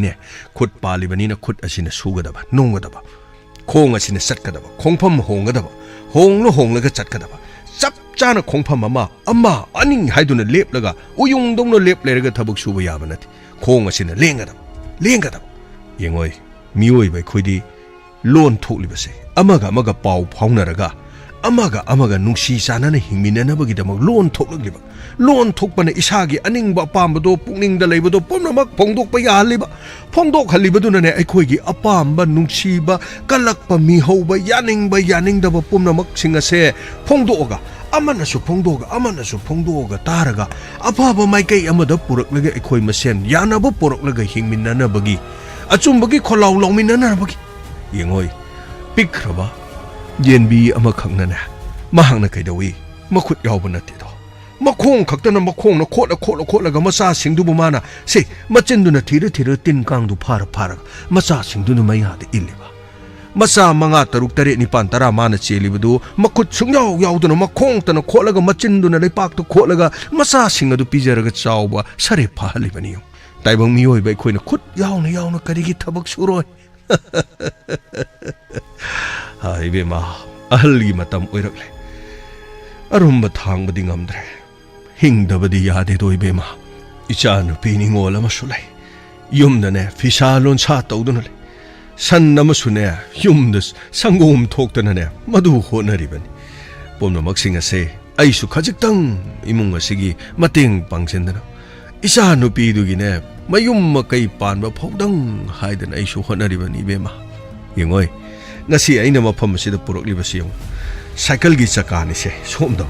ne khut asina sugadaba nongadaba khong asina satkadaba khongpham hongadaba honglaga chatkadaba chap chana khongpham ama aning haiduna leplaga uyungdongno lepleraga thabuk suba yaba nati khong asina lengadaba yengoi mioi bai khoidi lon thoklibase amaga pau phaunaraga amaga nungsi sanana hingminanabagidamag lon thoklagliba lon thokpana isagi aningba pambado pukningda leibado pomnamak phongdokpa yahaliba phongdokhalibadunane aikhoigi apamba nungsiba kalakpa mihauba yaningdaba pomnamak singase phongdoga amanasu phongdoga taraga afaba maikai amada puraklaga aikhoi masen yanaba puraklaga hingminanabagi achumbagi kholau lawminanabagi yengoi pikraba yenbi amakhangna mahangna kaidawi makhut yawba natido makhong khaktana makhongna khotla macha singdubu mana se machinduna thira tin kangdu phara macha singduna mayada illiba macha manga taruk tare nipan tara mana chelibadu makhut sungyaw yawduna makhong tana khotlaga machinduna lepak to khotlaga macha singadu pijaraga chawba sare phalibani taibang miyoi bai khoina khut yawna karigi thabak suroi ibema ahalgi matam oirakle arumba thangbadi ngamdre hingdabadi yade do ibema ichanu pini ngol amasulai yumdane fisalon sa tawduna le san namasune yumdas sangom thoktana ne madu honaribani pomna maksinga se aisu khajiktang imung asigi mateng pangsendana isanu pidugine mayum makai panba phodang haidan aisu honaribani ibema yengoi ngasi aina mafam asida puroklibasi yong cycle gi chakani se somda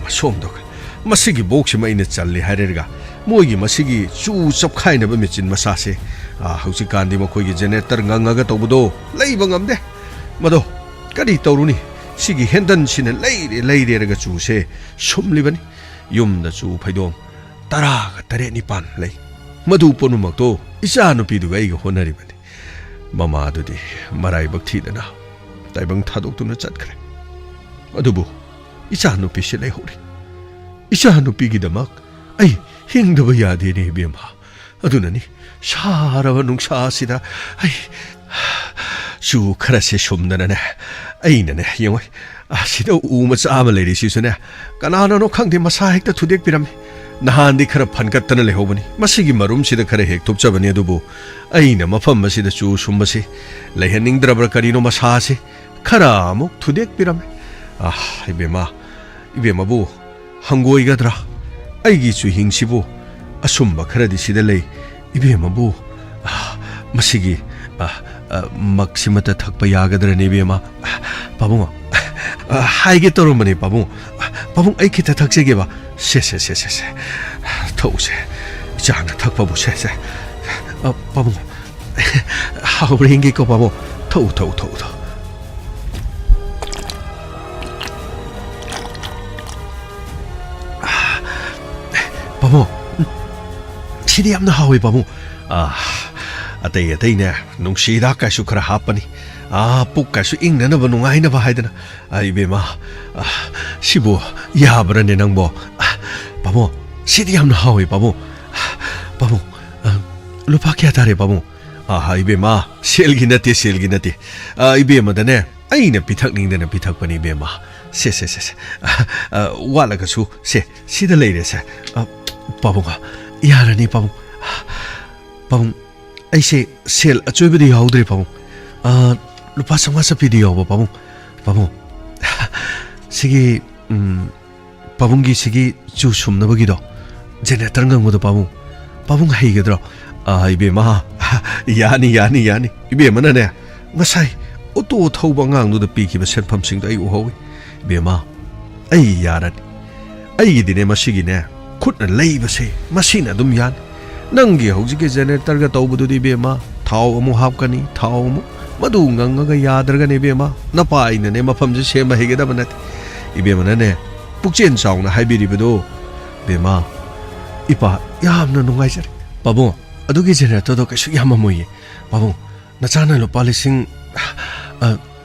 masigi box maina challi hairega moigi masigi chu chapkhaina ba mechin masa se hausi kandi makoi gi generator ngangaga tawbudo leiba ngamde mado kadi tawruni sigi hendan sine leire rega chu se somlibani yumda chu phaidom taraga tare nipan lei madu ponumakto isa nupiduga iga honaribani mama adudi marai bakthidana taibang thadokuna chatkre adubu isa nupi se leihori isa nupi gidamak ꯑꯩ ꯍꯤꯡꯗꯕ ꯌꯥꯗꯦꯅꯦ ꯏꯕꯦꯝꯃ ꯑꯗꯨꯅꯅꯤ ꯁꯥꯔꯕ ꯅꯨꯡꯁꯥꯁꯤꯗ ꯑꯩ ꯆꯨ ꯈꯔꯁꯦ ꯁꯨꯝꯗꯅꯅꯦ ꯑꯩꯅꯅꯦ ꯌꯦꯡꯉꯣꯏ ꯑꯁꯤꯗ ꯎ ꯃꯆꯥ ꯑꯃ ꯂꯩꯔꯤꯁꯤꯁꯨꯅꯦ ꯀꯅꯥꯅꯅꯣ ꯈꯪꯗꯦ ꯃꯁꯥ ꯍꯦꯛꯇ ꯊꯨꯗꯦꯛꯄꯤꯔꯝꯃꯤ ꯅꯍꯥꯟꯗꯤ ꯈꯔ ꯐꯟꯀꯠꯇꯅ ꯂꯩꯍꯧꯕꯅꯤ ꯃꯁꯤꯒꯤ ꯃꯔꯨꯝꯁꯤꯗ ꯈꯔ ꯍꯦꯛ ꯊꯨꯞꯆꯕꯅꯤ ꯑꯗꯨꯕꯨ ꯑꯩꯅ ꯃꯐꯝ ꯑꯁꯤꯗ ꯆꯨ ꯁꯨꯝꯕꯁꯤ ꯂꯩꯍꯟꯅꯤꯡꯗ꯭ꯔꯕ꯭ꯔꯥ ꯀꯔꯤꯅꯣ ꯃꯁꯥꯁꯤ ꯈꯔ ꯑꯃꯨꯛ ꯊꯨꯗꯦꯛꯄꯤꯔꯝꯃꯤ 이베마부 한고이가더라 아이기 주행시부 아숨바 크라디 시들레이 이베마부 마시기 막시마타 탁바 야가더라니 이베마 바봉아 하이게 떨어머니 바봉 아이키타 탁세게봐 세세세세세 더우세 장나 탁바부 세세 바봉 하우랭기꺼 바봉 더우 바보 시리 ꯌꯥꯝꯅ ꯍꯥꯎꯏ 바보 ꯑꯇꯩꯅꯦ ꯅꯨꯡꯁꯤꯗꯥꯛ ꯀꯥꯏꯁꯨ ꯈꯔ ꯍꯥꯞꯄꯅꯤ ꯄꯨꯛ ꯀꯥꯏꯁꯨ ꯏꯪꯅꯅꯕ ꯅꯨꯡꯉꯥꯏꯅꯕ ꯍꯥꯏꯗꯅ 이베마 시부 야브라네 낭보 바보 시리 ꯌꯥꯝꯅ 하오이 바보 루파 ꯀꯌꯥ ꯇꯥꯔꯦ 바보 이베마 셀기 나티 이베마다네 아이나 피탁닝데나 피탁ꯄꯅꯤ 이베마 세세세세 와라가수 세 시다 레이레세 바보가 야라니 바보 아이세 셀 어쩌비디 야우드리 바보 루파 상마사 비디 야우 바보 시기 바봉기 시기 주 숨나버기도 제네 다른 것도 바보 하이게더라 이베마 야니 이베마나네 마사이 오또 타우방앙노도 삐기바 센팜싱도 아이 우호이 이베마 아이 야라니 아이기디네 마시기네 굿나 레이버세 마시나 좀 얀 నంగి హౌజికి జనరేటర్ గా తౌబుదుది బేమా థావ్ అము హాప్కని థావ్ అము మదు nganga యాదరగని బేమా నపాయిననే మఫంజ సేమ హెగదబనతి ఇబేమననే పుక్చెన్ చావున హైబిరిబదో బేమా ఇపా యామ్న నుంగాయిజర్ బాబు అదుగి జనరేటర్ దో కషు యామమోయి బాబు నచాన లో పాలిసింగ్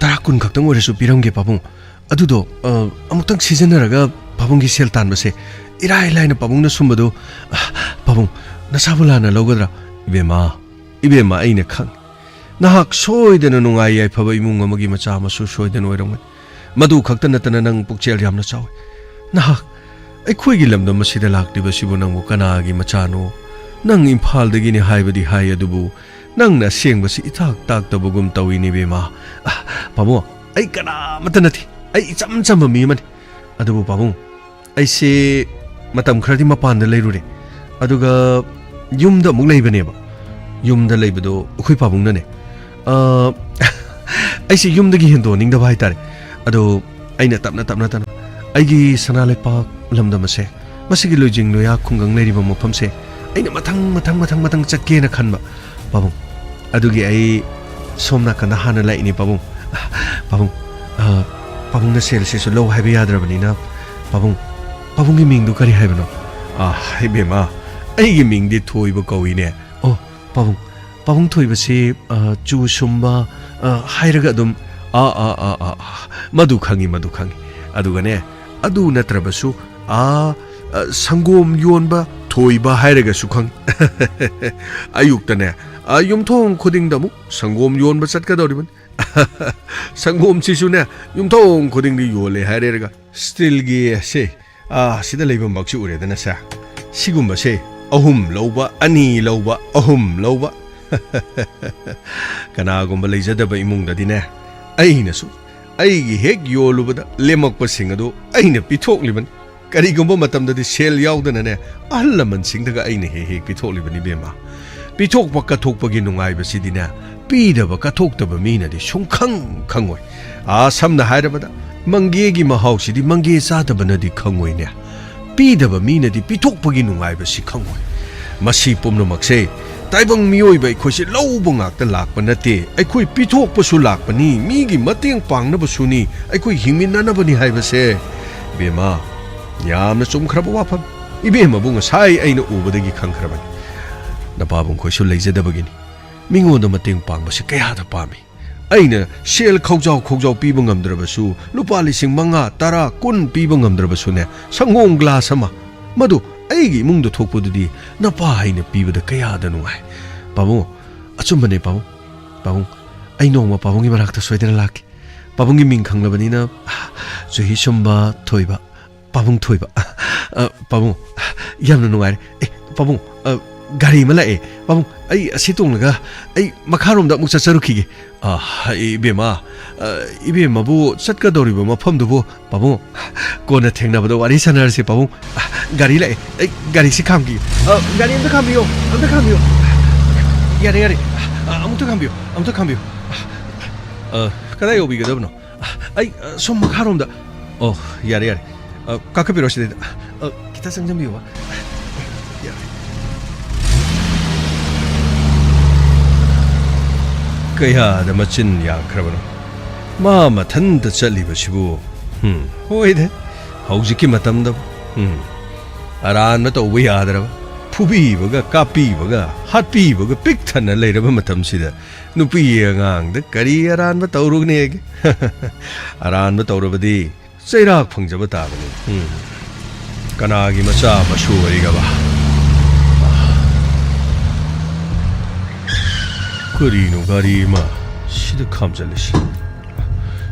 తరాకున్ ఖక్తంగ్ ఒరెసు పిరంగే బాబు అదుదో అముక్తంగ్ సిజనరగా బాబుంగి cell తాన్బసే 이라이 라이나 바봉나 숨바도 바봉 나사불라나 로거드라 이베마 아이네 칸 나학 소이데는 농아이 아이파바 이뭉 어머기 마차 마수 소이데는 오이롱 마두 각다 나타나 낭 북젤 얌나 차오 나학 아이코이기 람도 마시데 락디바 시부 낭부 까나기 마차노 낭 임팔드기니 하이바디 하이야두부 낭나 시행바시 이탁 딱다부금 따위니 베마 바봉 아이 까나 마타나티 아이 짬짬바 미만 아두부 바봉 아이시 matam kharadi mapan da leirure aduga yumda muk leibane ba yumda leibado khoi pabung na ne aisi yumda gi hendo ningda bai tare ado aina tapna tan aigi sana lepa lamda mase masigi lojing loya khungang leiriba mofam se aina mathang chakke na khanba babung adugi ai somna kana hana laini babung na sel se so lo haibi yadrabani na 바봉기 밍도 가리 하이브노 하이베마 아이기 밍디 토이버 거위네 바봉 토이버시 주숨바 하이르가 좀 마두 칸기 아두가네 아두 나트라바수 상곰 요원바 토이바 하이르가 수칸 아육다네 욤통 코딩다무 상곰 요원바 삿가더리면 상곰 지수네 욤통 코딩디 요레 하이르가 스틸기 세 시다 레이버 막시 우레드나 사 시군바세 어훔 로바 아니 로바 어훔 로바 그나곰바 레이자다바 이뭉다디네 아이나수 아이기 핵 요루바다 레먹바싱아도 아이나 피톡리번 그리곰바 마탐다디 셀 야우다나네 알라만 싱다가 아이나 핵 피톡리번이 베마 피톡바 까톡바기 농아이바시디나 삐다바 까톡다바 미나디 숑캉캉오이 삼나 하이라바다 मंगेगी महाउसिदी मंगे सादबनदी खंगोइने पीदब मीनदी पिथोकपगी नुंगाइबसी खंगोइ मसी पुमनमक्से ताइबंग मियोइबै खोइसे लौब ngakta lakpa nate aikoi पिथोकपसु lakpani मीगी मतेंग पांगनबसुनी aikoi हिंगमिननबनी हाइबसे बेमा यामना चुमखरब वाफम इबेमा बुंग साइ आइना उबदगी खंखरबनी नपाबुं खोइसु लेजदबगिनी मिंगोंद मतेंग पांगबसे कयादा पामी 아이나 셀 khawjaw piba ngamdrabasu lupa lising manga tara kun piba ngamdrabasune sanghong glass ama madu ꯑꯩꯒꯤ ꯏꯃꯨꯡꯗ ꯊꯣꯛꯄꯗꯨꯗꯤ ꯅꯄꯥ ꯍꯩꯅ ꯄꯤꯕꯗ ꯀꯌꯥꯗ ꯅꯨꯡꯉꯥꯏ ꯄꯥꯕꯨꯡ ꯑꯆꯨꯝꯕꯅꯦ ꯄꯥꯕꯨꯡ ꯄꯥꯕꯨꯡ ꯑꯩ ꯅꯣꯡꯃ ꯄꯥꯕꯨꯡꯒꯤ ꯃꯅꯥꯛꯇ ꯁꯣꯏꯗꯅ ꯂꯥꯛꯀꯦ ꯄꯥꯕꯨꯡꯒꯤ ꯃꯤꯡ ꯈꯪꯂꯕꯅꯤꯅ ꯆꯨꯍꯤ ꯁꯨꯝꯕ ꯊꯣꯏꯕ ꯄꯥꯕꯨꯡ ꯊꯣꯏꯕ ꯄꯥꯕꯨꯡ ꯌꯥꯝꯅ ꯅꯨꯡꯉꯥꯏꯔꯦ ꯄꯥꯕꯨꯡ ꯒꯥꯔꯤ ꯑꯃ ꯂꯥꯛꯑꯦ ꯄꯥꯕꯨꯡ ꯑꯩ ꯑꯁꯤ ꯇꯣꯡꯂꯒ ꯑꯩ ꯃꯈꯥꯔꯣꯝꯗ ꯑꯃꯨꯛ ꯆꯠꯆꯔꯨꯈꯤꯒꯦ 이베마 이베마부 ꯆꯠꯀꯗꯧꯔꯤꯕ ꯃꯐꯝꯗꯨꯕꯨ ꯄꯥꯕꯨꯡ ꯀꯣꯟꯅ ꯊꯦꯡꯅꯕꯗ ꯋꯥꯔꯤ ꯁꯥꯟꯅꯔꯁꯤ ꯄꯥꯕꯨꯡ ꯒꯥꯔꯤ ꯂꯥꯛꯑꯦ ꯑꯩ ꯒꯥꯔꯤꯁꯤ ꯈꯥꯝꯈꯤꯒꯦ ꯒꯥꯔꯤ ꯑꯝꯇ ꯈꯥꯝꯕꯤꯌꯣ ꯌꯥꯔꯦ ꯑꯃꯨꯛꯇ ꯈꯥꯝꯕꯤꯌꯣ ꯀꯗꯥꯏ ꯌꯧꯕꯤꯒꯗꯕꯅꯣ ꯑꯩ ꯁꯣꯝ ꯃꯈꯥꯔꯣꯝꯗ ꯌꯥꯔꯦ ꯀꯥꯈꯠꯄꯤꯔꯣ ꯁꯤꯗꯩꯗ ꯈꯤꯇ ꯆꯪꯖꯟꯕꯤꯌꯣ ꯀꯌꯥꯗ ꯃꯆꯤꯟ ꯌꯥꯈ꯭ꯔꯕꯅꯣ ꯃꯥ ꯃꯊꯟꯇ ꯆꯠꯂꯤꯕꯁꯤꯕꯨ ꯍꯣꯏꯗꯦ ꯍꯧꯖꯤꯛꯀꯤ ꯃꯇꯝꯗ ꯑꯔꯥꯟꯕ ꯇꯧꯕ ꯌꯥꯗ꯭ꯔꯕ ꯐꯨꯕꯤꯕꯒ ꯀꯥꯞꯄꯤꯕꯒ ꯍꯥꯠꯄꯤꯕꯒ ꯄꯤꯛ ꯊꯟꯅ ꯂꯩꯔꯕ ꯃꯇꯝꯁꯤꯗ ꯅꯨꯄꯤ ꯑꯉꯥꯡꯗ ꯀꯔꯤ ꯑꯔꯥꯟꯕ ꯇꯧꯔꯨꯒꯅꯦꯒꯦ ꯑꯔꯥꯟꯕ ꯇꯧꯔꯕꯗꯤ ꯆꯩꯔꯥꯛ ꯐꯪꯖꯕ ꯇꯥꯕꯅꯤ ꯀꯅꯥꯒꯤ ꯃꯆꯥ ꯃꯁꯨ ꯑꯣꯏꯔꯤꯒꯕ ꯀꯔꯤꯅꯣ ꯒꯥꯔꯤ ꯑꯃ ꯁꯤꯗ ꯈꯥꯝꯖꯜꯂꯤꯁꯤ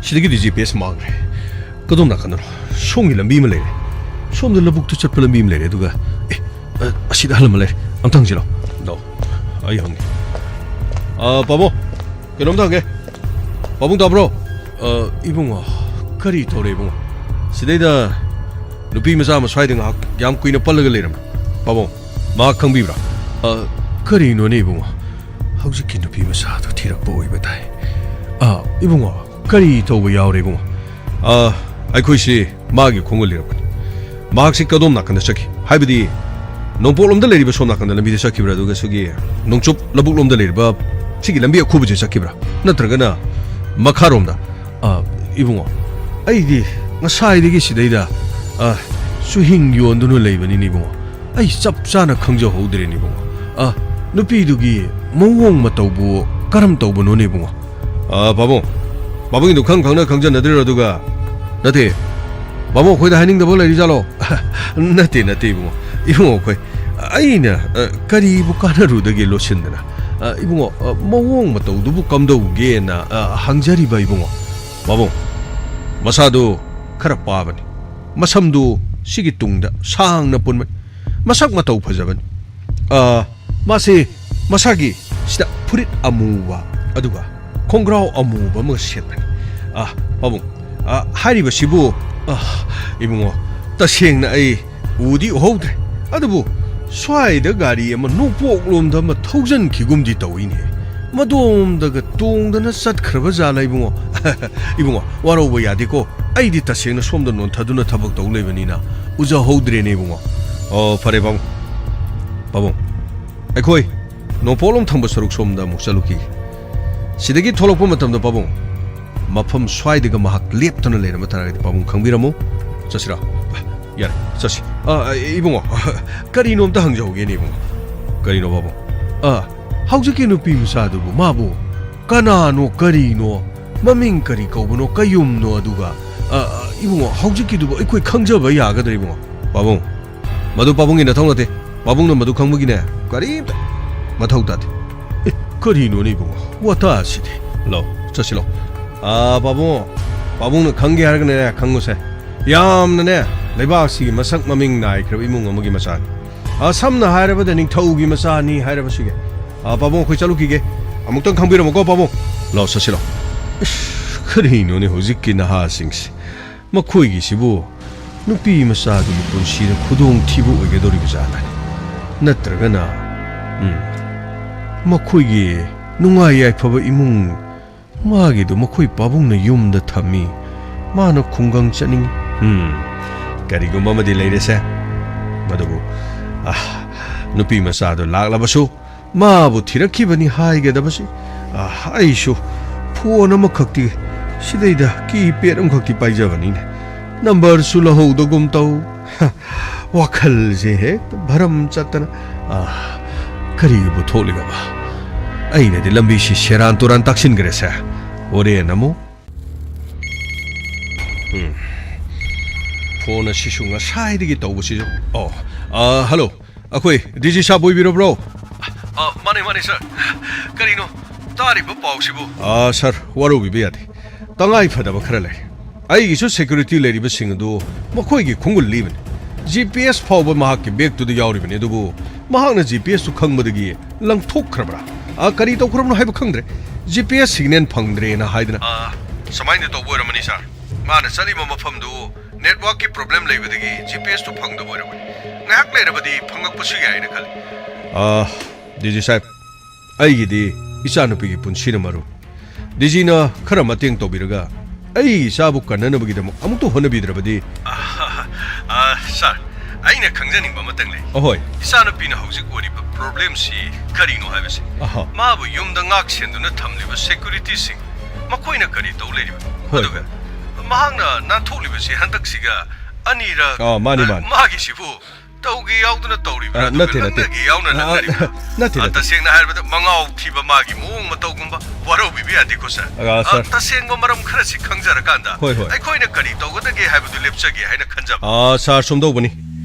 ꯁꯤꯗꯒꯤꯗꯤ GPS ꯃꯥꯡꯈ꯭ꯔꯦ ꯀꯗꯣꯝ ꯅꯥꯀꯟꯗꯅꯣ ꯁꯣꯝꯒꯤ ꯂꯝꯕꯤ ꯑꯃ ꯂꯩꯔꯦ ꯁꯣꯝꯗ ꯂꯧꯕꯨꯛꯇ ꯆꯠꯄ ꯂꯝꯕꯤ ꯑꯃ ꯂꯩꯔꯦ ꯑꯗꯨꯒ ꯑꯁꯤꯗ ꯑꯍꯜ ꯑꯃ ꯂꯩꯔꯦ ꯑꯝꯇ ꯍꯪꯁꯤꯔꯣ ꯑꯩ ꯍꯪꯒꯦ ꯄꯥꯕꯨꯡ ꯀꯩꯅꯣꯝꯇ ꯍꯪꯒꯦ ꯄꯥꯕꯨꯡ ꯇꯥꯕ꯭ꯔꯣ 이봉아 ꯀꯔꯤ ꯇꯧꯔꯦ 이봉아 ꯁꯤꯗꯩꯗ ꯅꯨꯄꯤ ꯃꯆꯥ ꯑꯃ ꯁ꯭ꯋꯥꯏꯗ ꯉꯥꯏꯍꯥꯛ ꯌꯥꯝ ꯀꯨꯏꯅ ꯄꯜꯂꯒ ꯂꯩꯔꯝꯃꯦ ꯄꯥꯕꯨꯡ ꯃꯥ ꯈꯪꯕꯤꯕ꯭ꯔꯥ ꯀꯔꯤꯅꯣꯅꯦ 이봉아 ꯍꯧꯖꯤꯛꯀꯤ ꯅꯨꯄꯤ ꯃꯆꯥꯗꯨ ꯊꯤꯔꯛꯄ ꯑꯣꯏꯕ ꯇꯥꯏ 이봉아 ꯀꯔꯤ ꯇꯧꯕ ꯌꯥꯎꯔꯦ 이봉아 ꯑꯩꯈꯣꯏꯁꯤ ꯃꯥꯒꯤ ꯈꯣꯡꯒ ꯂꯤꯔꯛꯄꯅꯤ ꯃꯍꯥꯛꯁꯤ ꯀꯗꯣꯝ ꯅꯥꯀꯟꯗ ꯆꯠꯈꯤ ꯍꯥꯏꯕꯗꯤ ꯅꯣꯡꯄꯣꯛꯂꯣꯝꯗ ꯂꯩꯔꯤꯕ ꯁꯣꯝ ꯅꯥꯀꯟꯗ ꯂꯝꯕꯤꯗ ꯆꯠꯈꯤꯕ꯭ꯔꯥ ꯑꯗꯨꯒ ꯁꯤꯒꯤ ꯅꯣꯡꯆꯨꯞ ꯂꯧꯕꯨꯛꯂꯣꯝꯗ ꯂꯩꯔꯤꯕ ꯁꯤꯒꯤ ꯂꯝꯕꯤ ꯑꯈꯨꯕꯁꯦ ꯆꯠꯈꯤꯕ꯭ꯔꯥ ꯅꯠꯇ꯭ꯔꯒꯅ ꯃꯈꯥꯔꯣꯝꯗ 이봉아 ꯑꯩꯗꯤ ꯉꯁꯥꯏꯗꯒꯤ ꯁꯤꯗꯩꯗ ꯆꯨꯍꯤꯡ ꯌꯣꯟꯗꯨꯅ ꯂꯩꯕꯅꯤꯅꯦ 이봉아 ꯑꯩ ꯆꯞ ꯆꯥꯅ ꯈꯪꯖꯍꯧꯗ꯭ꯔꯦꯅꯦ 이봉아 ꯅꯨꯄꯤꯗꯨꯒꯤ ꯃꯑꯣꯡ ꯃꯇꯧꯕꯨ ꯀꯔꯝ ꯇꯧꯕꯅꯣꯅꯦ 이봉아 ꯄꯥꯕꯨꯡꯒꯤꯗꯨ ꯈꯪꯅ ꯈꯪꯖꯅꯗ꯭ꯔꯤꯔꯣ ꯑꯗꯨꯒ ꯅꯠꯇꯦ ꯄꯥꯕꯨꯡ ꯑꯩꯈꯣꯏꯗ ꯍꯥꯏꯅꯤꯡꯗꯕ ꯂꯩꯔꯤꯖꯥꯠꯂꯣ ꯅꯠꯇꯦ 이봉아 ꯑꯩꯈꯣꯏ ꯑꯩꯅ ꯀꯔꯤꯕꯨ ꯀꯥꯟꯅꯔꯨꯗꯒꯦ ꯂꯣꯠꯁꯤꯟꯗꯅ 이봉아 ꯃꯑꯣꯡ ꯃꯇꯧꯗꯨꯕꯨ ꯀꯝꯗꯧꯒꯦꯅ ꯍꯪꯖꯔꯤꯕ 이봉아 ꯄꯥꯕꯨꯡ ꯃꯁꯥꯗꯨ ꯈꯔ ꯄꯥꯕꯅꯤ ꯃꯁꯝꯗꯨ ꯁꯤꯒꯤ ꯇꯨꯡꯗ ꯁꯥꯡꯅ ꯄꯨꯟꯕꯅꯤ ꯃꯁꯛ ꯃꯇꯧ ꯐꯖꯕꯅꯤ ꯃꯥꯁꯤ ꯃꯁꯥꯒꯤ ꯁꯤꯗ ꯐꯨꯔꯤꯠ ꯑꯃꯨꯕ ꯑꯗꯨꯒ ꯈꯣꯡꯒ꯭ꯔꯥꯎ ꯑꯃꯨꯕ ꯑꯃꯒ ꯁꯦꯠꯄꯅꯤ ꯄꯥꯕꯨꯡ ꯍꯥꯏꯔꯤꯕꯁꯤꯕꯨ 이봉아 ꯇꯁꯦꯡꯅ ꯑꯩ ꯎꯗꯤ ꯎꯍꯧꯗ꯭ꯔꯦ ꯑꯗꯨꯕꯨ ꯁ꯭ꯋꯥꯏꯗ ꯒꯥꯔꯤ ꯑꯃ ꯅꯣꯡꯄꯣꯛꯂꯣꯝꯗ ꯑꯃ ꯊꯧꯖꯟꯈꯤꯒꯨꯝꯗꯤ ꯇꯧꯏꯅꯦ ꯃꯗꯣꯝꯗꯒ ꯇꯣꯡꯗꯅ ꯆꯠꯈ꯭ꯔꯕ ꯖꯥꯠꯂ 이봉아 ꯋꯥꯔꯧꯕ ꯌꯥꯗꯦꯀꯣ ꯑꯩꯗꯤ ꯇꯁꯦꯡꯅ ꯁꯣꯝꯗ ꯅꯣꯟꯊꯗꯨꯅ ꯊꯕꯛ ꯇꯧ ꯂꯩꯕꯅꯤꯅ ꯎꯖꯍꯧꯗ꯭ꯔꯦꯅꯦ 이봉아 ꯐꯔꯦ ꯄꯥꯕꯨꯡ ꯑꯩꯈꯣꯏ ꯅꯣꯡꯄꯣꯛꯂꯣꯝ ꯊꯪꯕ ꯁꯔꯨꯛ ꯁꯣꯝꯗ ꯑꯃꯨꯛ ꯆꯠꯂꯨꯈꯤꯒꯦ ꯁꯤꯗꯒꯤ ꯊꯣꯛꯂꯛꯄ ꯃꯇꯝꯗ ꯄꯥꯕꯨꯡ ꯃꯐꯝ ꯁ꯭ꯋꯥꯏꯗꯒ ꯃꯍꯥꯛ ꯂꯦꯞꯇꯨꯅ ꯂꯩꯔꯝꯕ ꯇꯥꯔꯒꯗꯤ ꯄꯥꯕꯨꯡ ꯈꯪꯕꯤꯔꯝꯃꯨ ꯆꯠꯁꯤꯔꯥ ꯌꯥꯔꯦ ꯆꯠꯁꯤ 이봉아 ꯀꯔꯤꯅꯣ ꯑꯝꯇ ꯍꯪꯖꯍꯧꯒꯦꯅꯦ 이봉아 ꯀꯔꯤꯅꯣ ꯄꯥꯕꯨꯡ ꯍꯧꯖꯤꯛꯀꯤ ꯅꯨꯄꯤ ꯃꯆꯥꯗꯨꯕꯨ ꯃꯥꯕꯨ ꯀꯅꯥꯅꯣ ꯀꯔꯤꯅꯣ ꯃꯃꯤꯡ ꯀꯔꯤ ꯀꯧꯕꯅꯣ ꯀꯌꯨꯝꯅꯣ ꯑꯗꯨꯒ 이봉아 ꯍꯧꯖꯤꯛꯀꯤꯗꯨꯕꯨ ꯑꯩꯈꯣꯏ ꯈꯪꯖꯕ ꯌꯥꯒꯗ꯭ꯔꯥ 이봉아 ꯄꯥꯕꯨꯡ ꯃꯗꯨ ꯄꯥꯕꯨꯡꯒꯤ ꯅꯊꯧ ꯅꯠꯇꯦ ꯄꯥꯕꯨꯡꯅ ꯃꯗꯨ ꯈꯪꯕꯒꯤꯅꯦ ꯀꯔꯤꯝꯇ ꯃꯊꯧ ꯇꯥꯗꯦ ꯀꯔꯤꯅꯣꯅꯦ 이봉아 ꯋꯥꯇꯥꯁꯤꯗꯤ ꯂꯥꯎ ꯆꯠꯁꯤ ꯂꯥꯎ ꯄꯥꯕꯨꯡꯅ ꯈꯪꯒꯦ ꯍꯥꯏꯔꯒꯅꯦ ꯈꯪꯉꯨꯁꯦ ꯌꯥꯝꯅꯅꯦ ꯂꯩꯕꯥꯛꯁꯤꯒꯤ ꯃꯁꯛ ꯃꯃꯤꯡ ꯅꯥꯏꯈ꯭ꯔꯕ ꯏꯃꯨꯡ ꯑꯃꯒꯤ ꯃꯆꯥꯅꯤ ꯁꯝꯅ ꯍꯥꯏꯔꯕꯗ ꯅꯤꯡꯊꯧꯒꯤ ꯃꯆꯥꯅꯤ ꯍꯥꯏꯔꯕꯁꯤꯒꯦ ꯄꯥꯕꯨꯡ ꯑꯩꯈꯣꯏ ꯆꯠꯂꯨꯈꯤꯒꯦ ꯑꯃꯨꯛꯇꯪ ꯈꯪꯕꯤꯔꯝꯃꯨꯀꯣ ꯄꯥꯕꯨꯡ ꯂꯥꯎ ꯆꯠꯁꯤ ꯂꯥꯎ ꯀꯔꯤꯅꯣꯅꯦ ꯍꯧꯖꯤꯛꯀꯤ ꯅꯍꯥꯁꯤꯡꯁꯤ ꯃꯈꯣꯏꯒꯤꯁꯤꯕꯨ ꯅꯨꯄꯤ ꯃꯆꯥꯗꯨꯒꯤ ꯄꯨꯟꯁꯤꯗ ꯈꯨꯗꯣꯡꯊꯤꯕ ꯑꯣꯏꯒꯗꯧꯔꯤꯕ ꯖꯥꯠꯂ ꯅꯠꯇ꯭ꯔꯒꯅ ꯃꯈꯣꯏꯒꯤ ꯅꯨꯡꯉꯥꯏ ꯌꯥꯏꯐꯕ ꯏꯃꯨꯡ ꯃꯥꯒꯤꯗꯨ ꯃꯈꯣꯏ ꯄꯥꯕꯨꯡꯅ ꯌꯨꯝꯗ ꯊꯝꯃꯤ ꯃꯥꯅ ꯈꯨꯡꯒꯪ ꯆꯠꯅꯤꯡꯉꯤ ꯀꯔꯤꯒꯨꯝꯕ ꯑꯃꯗꯤ ꯂꯩꯔꯦꯁꯦ ꯃꯗꯨꯕꯨ ꯅꯨꯄꯤ ꯃꯆꯥꯗꯨ ꯂꯥꯛꯂꯕꯁꯨ ꯃꯥꯕꯨ ꯊꯤꯔꯛꯈꯤꯕꯅꯤ ꯍꯥꯏꯒꯗꯕꯁꯤ ꯑꯩꯁꯨ ꯐꯣꯟ ꯑꯃꯈꯛꯇꯤ ꯁꯤꯗꯩꯗ ꯀꯤꯄꯦꯗ ꯑꯃꯈꯛꯇꯤ ꯄꯥꯏꯖꯕꯅꯤꯅꯦ ꯅꯝꯕꯔꯁꯨ ꯂꯧꯍꯧꯗꯒꯨꯝ ꯇꯧ ꯋꯥꯈꯜꯁꯦ ꯍꯦꯛꯇ ꯚꯔꯝ ꯆꯠꯇꯅ ꯀꯔꯤꯕꯨ ꯊꯣꯛꯂꯤꯒꯕ ꯑꯩꯅꯗꯤ ꯂꯝꯕꯤꯁꯤ ꯁꯦꯔꯥꯟ ꯇꯨꯔꯥꯟ ꯐꯣꯟ ꯑꯁꯤꯁꯨ ꯉꯁꯥꯏꯗꯒꯤ ꯇꯧꯕꯁꯤꯁꯨ ꯍꯜꯂꯣ ꯑꯩꯈꯣꯏ ꯗꯤꯖꯤ ꯁꯥꯕ ꯑꯣꯏꯕꯤꯔꯕ꯭ꯔꯣ ꯃꯥꯅꯦ ꯁꯔ ꯀꯔꯤꯅꯣ ꯇꯥꯔꯤꯕ ꯄꯥꯎꯁꯤꯕꯨ ꯁꯔ ꯋꯥꯔꯧꯕꯤꯕ ꯌꯥꯗꯦ ꯇꯉꯥꯏ ꯐꯗꯕ ꯈꯔ ꯂꯩ ꯑꯩꯒꯤꯁꯨ ꯁꯦꯀ꯭ꯌꯨꯔꯤꯇꯤ ꯂꯩꯔꯤꯕꯁꯤꯡ ꯑꯗꯨ ꯃꯈꯣꯏꯒꯤ ꯈꯣꯡꯒꯨꯜ ꯂꯤꯕꯅꯤ GPS ꯐꯥꯎꯕ ꯃꯍꯥꯛꯀꯤ ꯕꯦꯒꯇꯨꯗ ꯌꯥꯎꯔꯤꯕꯅꯤ ꯑꯗꯨꯕꯨ ꯃꯍꯥꯛꯅ GPS ꯇꯨ ꯈꯪꯕꯗꯒꯤ ꯂꯪꯊꯣꯛꯈ꯭ꯔꯕ꯭ꯔꯥ ꯀꯔꯤ ꯇꯧꯈ꯭ꯔꯕꯅꯣ ꯍꯥꯏꯕ ꯈꯪꯗ꯭ꯔꯦ GPS ꯁꯤꯒꯅꯦꯜ ꯐꯪꯗ꯭ꯔꯦꯅ ꯍꯥꯏꯗꯅ ꯁꯨꯃꯥꯏꯅ ꯇꯧꯕ ꯑꯣꯏꯔꯝꯃꯅꯤ ꯁꯔ ꯃꯥꯅ ꯆꯠꯂꯤꯕ ꯃꯐꯝꯗꯨ ꯅꯦꯠꯋꯥꯔꯛꯀꯤ ꯄ꯭ꯔꯣꯕ꯭ꯂꯦꯝ ꯂꯩꯕꯗꯒꯤ GPS ꯇꯨ ꯐꯪꯗꯕ ꯑꯣꯏꯔꯝꯃꯅꯤ ꯉꯥꯏꯍꯥꯛ ꯂꯩꯔꯕꯗꯤ ꯐꯪꯉꯛꯄꯁꯨ ꯌꯥꯏꯅ ꯈꯜꯂꯤ ꯗꯤꯖꯤ ꯁꯥꯍꯦꯕ ꯑꯩꯒꯤꯗꯤ ꯏꯆꯥꯅꯨꯄꯤꯒꯤ ꯄꯨꯟꯁꯤꯅ ꯃꯔꯨ ꯗꯤꯖꯤꯅ ꯈꯔ ꯃꯇꯦꯡ ꯇꯧꯕꯤꯔꯒ ꯑꯩ ꯏꯆꯥꯕꯨ ꯀꯟꯅꯅꯕꯒꯤꯗꯃꯛ ꯑꯃꯨꯛꯇ ꯍꯣꯠꯅꯕꯤꯗ꯭ꯔꯕꯗꯤ ꯁꯔ ꯑꯩꯅ ꯈꯪꯖꯅꯤꯡꯕ ꯑꯃꯇꯪ ꯂꯩ ꯑꯍꯣꯏ ꯏꯆꯥꯅꯨꯄꯤꯅ ꯍꯧꯖꯤꯛ ꯑꯣꯏꯔꯤꯕ ꯄ꯭ꯔꯣꯕ꯭ꯂꯦꯝꯁꯤ ꯀꯔꯤꯅꯣ ꯍꯥꯏꯕꯁꯤ ꯃꯥꯕꯨ ꯌꯨꯝꯗ ꯉꯥꯛ ꯁꯦꯟꯗꯨꯅ ꯊꯝꯂꯤꯕ ꯁꯦꯀ꯭ꯌꯨꯔꯤꯇꯤꯁꯤꯡ ꯃꯈꯣꯏꯅ ꯀꯔꯤ ꯇꯧ ꯂꯩꯔꯤꯕꯅꯣ ꯑꯗꯨꯒ ꯃꯍꯥꯛꯅ ꯅꯥꯟꯊꯣꯛꯂꯤꯕꯁꯤ ꯍꯟꯗꯛꯁꯤꯒ ꯑꯅꯤꯔꯛ ꯃꯥꯅꯤ ꯃꯥꯒꯤꯁꯤꯕꯨ ꯇꯧꯒꯦ ꯌꯥꯎꯗꯅ ꯇꯧꯔꯤꯕ꯭ꯔꯥ ꯅꯠꯇꯦ ꯌꯥꯎꯅ ꯅꯠꯇꯔꯤꯕ꯭ꯔꯥ ꯅꯠꯇꯦ ꯇꯁꯦꯡꯅ ꯍꯥꯏꯔꯕꯗ ꯃꯉꯥꯎ ꯊꯤꯕ ꯃꯥꯒꯤ ꯃꯑꯣꯡ ꯃꯇꯧꯒꯨꯝꯕ ꯋꯥꯔꯧꯕꯤꯕ ꯌꯥꯗꯦꯀꯣ ꯁꯔ ꯇꯁꯦꯡꯕ ꯃꯔꯝ ꯈꯔꯁꯤ ꯈꯪꯖꯔꯀꯥꯟꯗ ꯑꯩꯈꯣꯏꯅ ꯀꯔꯤ ꯇꯧꯒꯗꯒꯦ ꯍꯥꯏꯕꯗꯨ ꯂꯦꯞꯆꯒꯦ ꯍꯥꯏꯅ ꯈꯟꯖꯕ ꯁꯥꯔ ꯁꯨꯝꯗꯧꯕꯅꯤ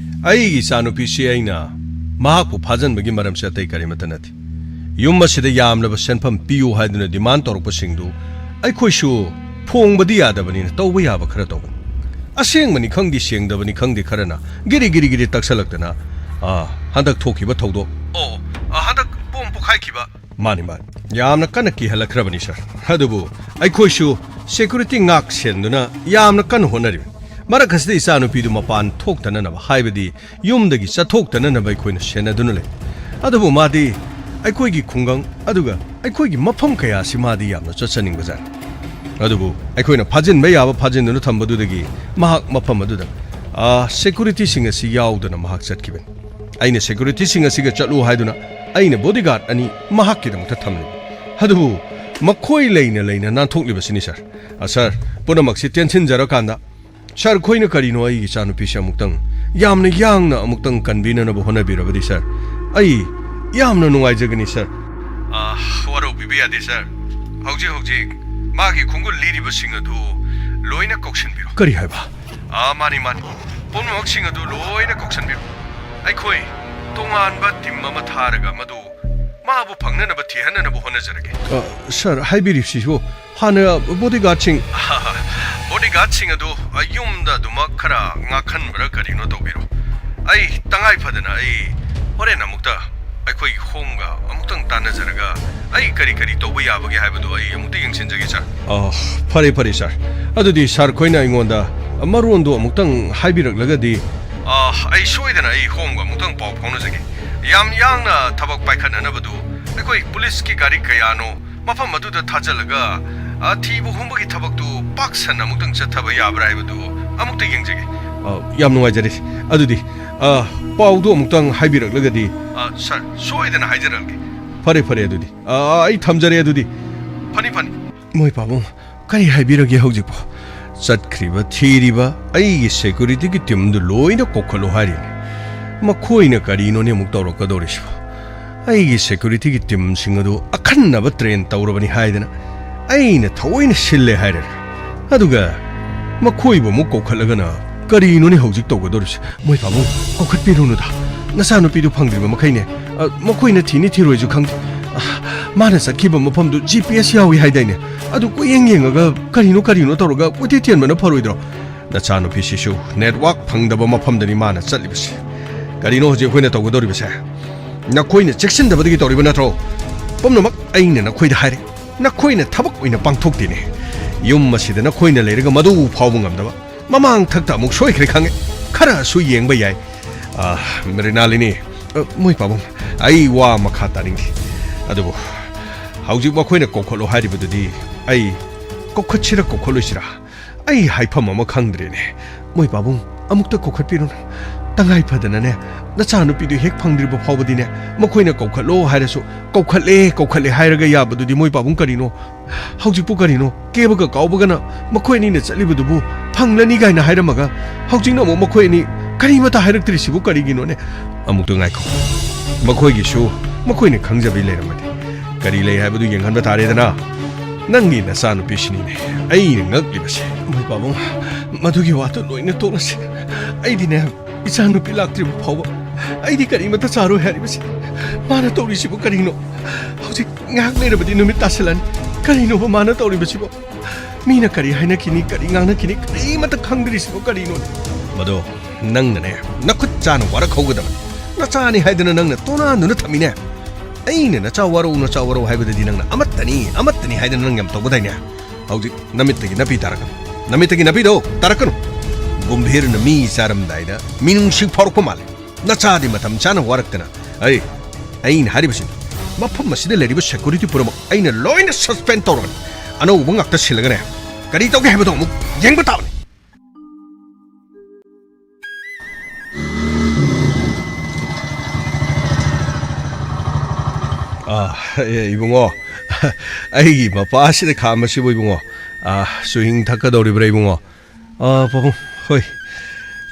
ꯑꯩꯒꯤ ꯏꯆꯥꯅꯨꯄꯤꯁꯤ ꯑꯩꯅ ꯃꯍꯥꯛꯄꯨ ꯐꯥꯖꯟꯕꯒꯤ ꯃꯔꯝꯁꯤ ꯑꯇꯩ ꯀꯔꯤꯃꯠꯇ ꯅꯠꯇꯦ ꯌꯨꯝ ꯑꯁꯤꯗ ꯌꯥꯝꯂꯕ ꯁꯦꯟꯐꯝ ꯄꯤꯌꯨ ꯍꯥꯏꯗꯨꯅ ꯗꯤꯃꯥꯟ ꯇꯧꯔꯛꯄꯁꯤꯡꯗꯨ ꯑꯩꯈꯣꯏꯁꯨ ꯐꯣꯡꯕꯗꯤ ꯌꯥꯗꯕꯅꯤꯅ ꯇꯧꯕ ꯌꯥꯕ ꯈꯔ ꯇꯧꯕꯅꯤ ꯑꯁꯦꯡꯕꯅꯤ ꯈꯪꯗꯦ ꯁꯦꯡꯗꯕꯅꯤ ꯈꯪꯗꯦ ꯈꯔꯅ ꯒꯤꯔꯤ ꯇꯛꯁꯜꯂꯛꯇꯅ ꯍꯟꯗꯛ ꯊꯣꯛꯈꯤꯕ ꯊꯧꯗꯣꯛ ꯍꯟꯗꯛ ꯕꯣꯝ ꯄꯣꯈꯥꯏꯈꯤꯕ ꯃꯥꯅꯤ ꯌꯥꯝꯅ ꯀꯟꯅ ꯀꯤꯍꯜꯂꯛꯈ꯭ꯔꯕꯅꯤ ꯁꯔ ꯑꯗꯨꯕꯨ ꯑꯩꯈꯣꯏꯁꯨ ꯁꯦꯀ꯭ꯌꯨꯔꯤꯇꯤ ꯉꯥꯛ ꯁꯦꯟꯗꯨꯅ ꯌꯥꯝꯅ ꯀꯟꯅ ꯍꯣꯠꯅꯔꯤꯕꯅꯤ ꯃꯔꯛ ꯑꯁꯤꯗ ꯏꯆꯥꯅꯨꯄꯤꯗꯨ ꯃꯄꯥꯟ ꯊꯣꯛꯇꯅꯅꯕ ꯍꯥꯏꯕꯗꯤ ꯌꯨꯝꯗꯒꯤ ꯆꯠꯊꯣꯛꯇꯅꯅꯕ ꯑꯩꯈꯣꯏꯅ ꯁꯦꯟꯅꯗꯨꯅ ꯂꯩ ꯑꯗꯨꯕꯨ ꯃꯥꯗꯤ ꯑꯩꯈꯣꯏꯒꯤ ꯈꯨꯡꯒꯪ ꯑꯗꯨꯒ ꯑꯩꯈꯣꯏꯒꯤ ꯃꯐꯝ ꯀꯌꯥꯁꯤ ꯃꯥꯗꯤ ꯌꯥꯝꯅ ꯆꯠꯆꯅꯤꯡꯕꯖꯥꯠꯅꯤ ꯑꯗꯨꯕꯨ ꯑꯩꯈꯣꯏꯅ ꯐꯥꯖꯤꯟꯕ ꯌꯥꯕ ꯐꯥꯖꯤꯟꯗꯨꯅ ꯊꯝꯕꯗꯨꯗꯒꯤ ꯃꯍꯥꯛ ꯃꯐꯝ ꯑꯗꯨꯗ ꯁꯦꯀ꯭ꯌꯨꯔꯤꯇꯤꯁꯤꯡ ꯑꯁꯤ ꯌꯥꯎꯗꯅ ꯃꯍꯥꯛ ꯆꯠꯈꯤꯕꯅꯤ ꯑꯩꯅ ꯁꯦꯀ꯭ꯌꯨꯔꯤꯇꯤꯁꯤꯡ ꯑꯁꯤꯒ ꯆꯠꯂꯨ ꯍꯥꯏꯗꯨꯅ ꯑꯩꯅ ꯕꯣꯗꯤꯒꯥꯔꯗ ꯑꯅꯤ ꯃꯍꯥꯛꯀꯤꯗꯃꯛꯇ ꯊꯝꯂꯤꯕ ꯑꯗꯨꯕꯨ ꯃꯈꯣꯏ ꯂꯩꯅ ꯅꯥꯟꯊꯣꯛꯂꯤꯕꯁꯤꯅꯤ ꯁꯔ ꯄꯨꯝꯅꯃꯛꯁꯤ ꯇꯦꯟꯁꯤꯟꯖꯔꯀꯥꯟꯗ ꯁꯔ ꯈꯣꯏꯅ ꯀꯔꯤꯅꯣ ꯑꯩꯒꯤ ꯏꯆꯥꯅꯨꯄꯤꯁꯤ ꯑꯃꯨꯛꯇꯪ ꯌꯥꯝꯅ ꯌꯥꯡꯅ ꯑꯃꯨꯛꯇꯪ ꯀꯟꯕꯤꯅꯅꯕ ꯍꯣꯠꯅꯕꯤꯔꯕꯗꯤ ꯁꯔ ꯑꯩ ꯌꯥꯝꯅ ꯅꯨꯡꯉꯥꯏꯖꯒꯅꯤ ꯁꯔ ꯋꯥꯔꯧꯕꯤꯕ ꯌꯥꯗꯦ ꯁꯔ ꯍꯧꯖꯤꯛ ꯃꯥꯒꯤ ꯈꯣꯡꯒꯨꯜ ꯂꯤꯔꯤꯕꯁꯤꯡ ꯑꯗꯨ ꯂꯣꯏꯅ ꯀꯧꯁꯟꯕꯤꯔꯣ ꯀꯔꯤ ꯍꯥꯏꯕ ꯃꯥꯅꯤ ꯄꯨꯝꯅꯃꯛꯁꯤꯡ ꯑꯗꯨ ꯂꯣꯏꯅ ꯀꯧꯁꯟꯕꯤꯔꯣ ꯑꯩꯈꯣꯏ ꯇꯣꯉꯥꯟꯕ ꯇꯤꯝ ꯑꯃ ꯊꯥꯔꯒ ꯃꯗꯨ ꯃꯥꯕꯨ ꯐꯪꯅꯅꯕ ꯊꯤꯍꯟꯅꯅꯕ ꯍꯣꯠꯅꯖꯔꯒꯦ ꯁꯔ ꯍꯥꯏꯕꯤꯔꯤꯕꯁꯤꯁꯨ ꯍꯥꯟꯅ ꯕꯣꯗꯤꯒꯥꯔꯗꯁꯤꯡ ꯑꯗꯨ ꯌꯨꯝꯗ ꯑꯗꯨꯃꯛ ꯈꯔ ꯉꯥꯛꯍꯟꯕ꯭ꯔꯥ ꯀꯔꯤꯅꯣ ꯇꯧꯕꯤꯔꯣ ꯑꯩ ꯇꯉꯥꯏ ꯐꯗꯅ ꯑꯩ ꯍꯣꯔꯦꯟ ꯑꯃꯨꯛꯇ ꯑꯩꯈꯣꯏꯒꯤ ꯍꯣꯝꯒ ꯑꯃꯨꯛꯇꯪ ꯇꯥꯟꯅꯖꯔꯒ ꯑꯩ ꯀꯔꯤ ꯇꯧꯕ ꯌꯥꯕꯒꯦ ꯍꯥꯏꯕꯗꯨ ꯑꯩ ꯑꯃꯨꯛꯇ ꯌꯦꯡꯁꯤꯟꯖꯒꯦ ꯁꯔ ꯐꯔꯦ ꯁꯔ ꯑꯗꯨꯗꯤ ꯁꯔ ꯈꯣꯏꯅ ꯑꯩꯉꯣꯟꯗ ꯃꯔꯣꯟꯗꯣ ꯑꯃꯨꯛꯇꯪ ꯍꯥꯏꯕꯤꯔꯛꯂꯒꯗꯤ ꯑꯩ ꯁꯣꯏꯗꯅ ꯑꯩ ꯍꯣꯝꯒ ꯑꯃꯨꯛꯇꯪ ꯄꯥꯎ ꯐꯥꯎꯅꯖꯒꯦ ꯌꯥꯝ ꯌꯥꯡꯅ ꯊꯕꯛ ꯄꯥꯏꯈꯠꯅꯅꯕꯗꯨ ꯑꯩꯈꯣꯏ ꯄꯨꯂꯤꯁꯀꯤ ꯒꯥꯔꯤ ꯀꯌꯥꯅꯣ ꯃꯐꯝ ꯑꯗꯨꯗ ꯊꯥꯖꯤꯜꯂꯒ ꯊꯤꯕ ꯍꯨꯝꯕꯒꯤ ꯊꯕꯛꯇꯨ ꯄꯥꯛ ꯁꯟꯅ ꯑꯃꯨꯛꯇꯪ ꯆꯠꯊꯕ ꯌꯥꯕ꯭ꯔꯥ ꯍꯥꯏꯕꯗꯨ ꯑꯃꯨꯛꯇ ꯌꯦꯡꯖꯒꯦ ꯌꯥꯝ ꯅꯨꯡꯉꯥꯏꯖꯔꯦ ꯑꯗꯨꯗꯤ ꯄꯥꯎꯗꯣ ꯑꯃꯨꯛꯇꯪ ꯍꯥꯏꯕꯤꯔꯛꯂꯒꯗꯤ ꯁꯔ ꯁꯣꯏꯗꯅ ꯍꯥꯏꯖꯔꯛꯑꯒꯦ ꯐꯔꯦ ꯑꯗꯨꯗꯤ ꯑꯩ ꯊꯝꯖꯔꯦ ꯑꯗꯨꯗꯤ ꯐꯅꯤ ꯃꯣꯏ ꯄꯥꯕꯨꯡ ꯀꯔꯤ ꯍꯥꯏꯕꯤꯔꯒꯦ ꯍꯧꯖꯤꯛꯄꯣ ꯆꯠꯈ꯭ꯔꯤꯕ ꯊꯤꯔꯤꯕ ꯑꯩꯒꯤ ꯁꯦꯀ꯭ꯌꯨꯔꯤꯇꯤꯒꯤ ꯇꯤꯝꯗꯨ ꯂꯣꯏꯅ ꯀꯧꯈꯠꯂꯣ ꯍꯥꯏꯔꯤꯅꯤ ꯃꯈꯣꯏꯅ ꯀꯔꯤꯅꯣꯅꯦ ꯑꯃꯨꯛ ꯇꯧꯔꯛꯀꯗꯧꯔꯤꯁꯤꯕꯣ ꯑꯩꯒꯤ ꯁꯦꯀ꯭ꯌꯨꯔꯤꯇꯤꯒꯤ ꯇꯤꯝꯁꯤꯡ ꯑꯗꯨ ꯑꯈꯟꯅꯕ ꯇ꯭ꯔꯦꯟ ꯇꯧꯔꯕꯅꯤ ꯍꯥꯏꯗꯅ ꯑꯩꯅ ꯊꯑꯣꯏꯅ ꯁꯤꯜꯂꯦ ꯍꯥꯏꯔꯦ ꯑꯗꯨꯒ ꯃꯈꯣꯏꯕꯨ ꯑꯃꯨꯛ ꯀꯧꯈꯠꯂꯒꯅ ꯀꯔꯤꯅꯣꯅꯦ ꯍꯧꯖꯤꯛ ꯇꯧꯒꯗꯧꯔꯤꯁꯤ ꯃꯣꯏ ꯄꯥꯕꯨꯡ ꯀꯧꯈꯠꯄꯤꯔꯨꯅꯨꯗ ꯅꯆꯥꯅꯨꯄꯤꯗꯨ ꯐꯪꯗ꯭ꯔꯤꯕ ꯃꯈꯩꯅꯦ ꯃꯈꯣꯏꯅ ꯊꯤꯔꯣꯏꯁꯨ ꯈꯪꯗꯦ ꯃꯥꯅ ꯆꯠꯈꯤꯕ ꯃꯐꯝꯗꯨ GPS ꯌꯥꯎꯏ ꯍꯥꯏꯗꯥꯏꯅꯦ ꯑꯗꯨ ꯌꯦꯡꯉꯒ ꯀꯔꯤꯅꯣ ꯇꯧꯔꯒ ꯀꯣꯏꯊꯤ ꯊꯤꯟꯕꯅ ꯐꯔꯣꯏꯗ꯭ꯔꯣ ꯅꯆꯥꯅꯨꯄꯤꯁꯤꯁꯨ ꯅꯦꯠꯋꯥꯔꯛ ꯐꯪꯗꯕ ꯃꯐꯝꯗꯅꯤ ꯃꯥꯅ ꯆꯠꯂꯤꯕꯁꯤ ꯀꯔꯤꯅꯣ ꯍꯧꯖꯤꯛ ꯑꯩꯈꯣꯏꯅ ꯇꯧꯒꯗꯧꯔꯤꯕꯁꯦ ꯅꯈꯣꯏꯅ ꯆꯦꯛꯁꯤꯟꯗꯕꯗꯒꯤ ꯇꯧꯔꯤꯕ ꯅꯠꯇ꯭ꯔꯣ ꯄꯨꯝꯅꯃꯛ ꯑꯩꯅ ꯅꯈꯣꯏꯗ ꯍꯥꯏꯔꯦ ꯅꯈꯣꯏꯅ ꯊꯕꯛ ꯑꯣꯏꯅ ꯄꯥꯡꯊꯣꯛꯇꯦꯅꯦ ꯌꯨꯝ ꯑꯁꯤꯗ ꯅꯈꯣꯏꯅ ꯂꯩꯔꯒ ꯃꯗꯨ ꯐꯥꯎꯕ ꯉꯝꯗꯕ ꯃꯃꯥꯡ ꯊꯛꯇ ꯑꯃꯨꯛ ꯁꯣꯏꯈ꯭ꯔꯦ ꯈꯪꯉꯦ ꯈꯔꯁꯨ ꯌꯦꯡꯕ ꯌꯥꯏ ꯃ꯭ꯔꯤꯅꯥꯂꯤꯅꯤ ꯃꯣꯏ ꯄꯥꯕꯨꯡ ꯑꯩ ꯋꯥ ꯃꯈꯥ ꯇꯥꯅꯤꯡꯗꯦ ꯑꯗꯨꯕꯨ ꯍꯧꯖꯤꯛ ꯃꯈꯣꯏꯅ ꯀꯧꯈꯠꯂꯣ ꯍꯥꯏꯔꯤꯕꯗꯨꯗꯤ ꯑꯩ ꯀꯧꯈꯠꯁꯤꯔ ꯀꯧꯈꯠꯂꯣꯏꯁꯤꯔꯥ ꯑꯩ ꯍꯥꯏꯐꯝ ꯑꯃ ꯈꯪꯗ꯭ꯔꯦꯅꯦ ꯃꯣꯏ ꯄꯥꯕꯨꯡ ꯑꯃꯨꯛꯇ ꯀꯧꯈꯠꯄꯤꯔꯨꯅ ꯇꯉꯥꯏ ꯐꯗꯅꯅꯦ ꯅꯆꯥꯅꯨꯄꯤꯗꯨ ꯍꯦꯛ ꯐꯪꯗ꯭ꯔꯤꯕ ꯐꯥꯎꯕꯗꯤꯅꯦ ꯃꯈꯣꯏꯅ ꯀꯧꯈꯠꯂꯣ ꯍꯥꯏꯔꯁꯨ ꯀꯧꯈꯠꯂꯦ ꯍꯥꯏꯔꯒ ꯌꯥꯕꯗꯨꯗꯤ ꯃꯣꯏ ꯄꯥꯕꯨꯡ ꯀꯔꯤꯅꯣ ꯍꯧꯖꯤꯛꯄꯨ ꯀꯔꯤꯅೋ ꯀꯦꯕꯒ ꯀꯥꯎꯕꯒꯅ ꯃꯈꯣꯏ ꯑꯅꯤꯅ ꯆꯠꯂꯤꯕꯗꯨꯕꯨ ꯐꯪꯂꯅꯤ ꯀꯥꯏꯅ ꯍꯥꯏꯔꯝꯃꯒ ꯍꯧꯖꯤꯛꯅ ꯑꯃꯨꯛ ꯃꯈꯣꯏ ꯑꯅꯤ ꯀꯔꯤꯃꯇ ꯍꯥꯏꯔꯛꯇ꯭ꯔꯤꯁꯤꯕꯨ ꯀꯔꯤꯒꯤꯅꯣꯅꯦ ꯑꯃꯨꯛꯇ ꯉꯥꯏꯈꯣ ꯃꯈꯣꯏꯒꯤꯁꯨ ꯃꯈꯣꯏꯅ ꯈꯪꯖꯕꯤ ꯂꯩꯔꯝꯃꯗꯤ ꯀꯔꯤ ꯂꯩ ꯍꯥꯏꯕꯗꯨ ꯌꯦꯡꯍꯟꯕ ꯇꯥꯔꯦꯗꯅ ꯅꯪꯒꯤ ꯅꯆꯥꯅꯨꯄꯤꯁꯤꯅꯤꯅꯦ ꯑꯩꯅ ꯉꯛꯂꯤꯕꯁꯦ ꯃꯣꯏ ꯄꯥꯕꯨꯡ ꯃꯗꯨꯒꯤ ꯋꯥꯗꯨ ꯂꯣꯏꯅ ꯇꯣꯛꯂꯁꯤ ꯑꯩꯗꯤꯅꯦ ꯏꯆꯥꯅꯨꯄꯤ ꯂꯥꯛꯇ꯭ꯔꯤꯕ ꯐꯥꯎꯕ ꯑꯩꯗꯤ ꯀꯔꯤꯃꯠꯇ ꯆꯥꯔꯣꯏ ꯍꯥꯏꯔꯤꯕꯁꯦ ꯃꯥꯅ ꯇꯧꯔꯤꯁꯤꯕꯨ ꯀꯔꯤꯅꯣ ꯍꯧꯖꯤꯛ ꯉꯥꯏꯍꯥꯛ ꯂꯩꯔꯕꯗꯤ ꯅꯨꯃꯤꯠ ꯇꯥꯁꯤꯜꯂꯅꯤ ꯀꯔꯤꯅꯣꯕ ꯃꯥꯅ ꯇꯧꯔꯤꯕꯁꯤꯕꯨ ꯃꯤꯅ ꯀꯔꯤ ꯍꯥꯏꯅꯈꯤꯅꯤ ꯀꯔꯤ ꯉꯥꯡꯅꯈꯤꯅꯤ ꯀꯔꯤꯃꯠꯇ ꯈꯪꯗ꯭ꯔꯤꯁꯤꯕꯨ ꯀꯔꯤꯅꯣꯅꯦ ꯃꯗꯣ ꯅꯪꯅꯅꯦ ꯅꯈꯨꯠ ꯆꯥꯅ ꯋꯥꯔꯛꯍꯧꯒꯗꯕꯅꯤ ꯅꯆꯥꯅꯤ ꯍꯥꯏꯗꯅ ꯅꯪꯅ ꯇꯣꯅꯥꯟꯗꯨꯅ ꯊꯝꯃꯤꯅꯦ ꯑꯩꯅ ꯅꯆꯥ ꯋꯥꯔꯧ ꯍꯥꯏꯕꯗꯗꯤ ꯅꯪꯅ ꯑꯃꯠꯇꯅꯤ ꯍꯥꯏꯗꯅ ꯅꯪ ꯌꯥꯝ ꯇꯧꯒꯗꯥꯏꯅꯦ ꯍꯧꯖꯤꯛ ꯅꯃꯤꯠꯇꯒꯤ ꯅꯄꯤ ꯇꯥꯔꯛꯀꯅꯨ ꯅꯃꯤꯠꯇꯒꯤ ꯅꯄꯤꯗꯣ ꯇꯥꯔꯛꯀꯅꯨ ꯒꯨꯝꯚꯤꯔꯅ ꯃꯤ ꯆꯥꯔꯝꯗꯥꯏꯗ ꯃꯤꯅꯨꯡꯁꯤ ꯐꯥꯎꯔꯛꯄ ꯃꯥꯜꯂꯦ ꯅꯆꯥꯗꯤ ꯃꯇꯝ ꯆꯥꯅ ꯋꯥꯔꯛꯇꯅ ꯑꯩꯅ ꯍꯥꯏꯔꯤꯕꯁꯤꯅꯤ ꯃꯐꯝ ꯑꯁꯤꯗ ꯂꯩꯔꯤꯕ ꯁꯦꯀꯨꯔꯤꯇꯤ ꯄꯨꯝꯅꯃꯛ ꯑꯩꯅ ꯂꯣꯏꯅ ꯁꯁꯄꯦꯟ ꯇꯧꯔꯕꯅꯤ ꯑꯅꯧꯕ ꯉꯥꯛꯇ ꯁꯤꯜꯂꯒꯅꯦ ꯀꯔꯤ ꯇꯧꯒꯦ ꯍꯥꯏꯕꯗꯣ ꯑꯃꯨꯛ ꯌꯦꯡꯕ ꯇꯥꯕꯅꯤ 이봉어 아이기 마빠시데 가마시보 이봉어 수행 닦아더리브라 이봉어 바봉 호이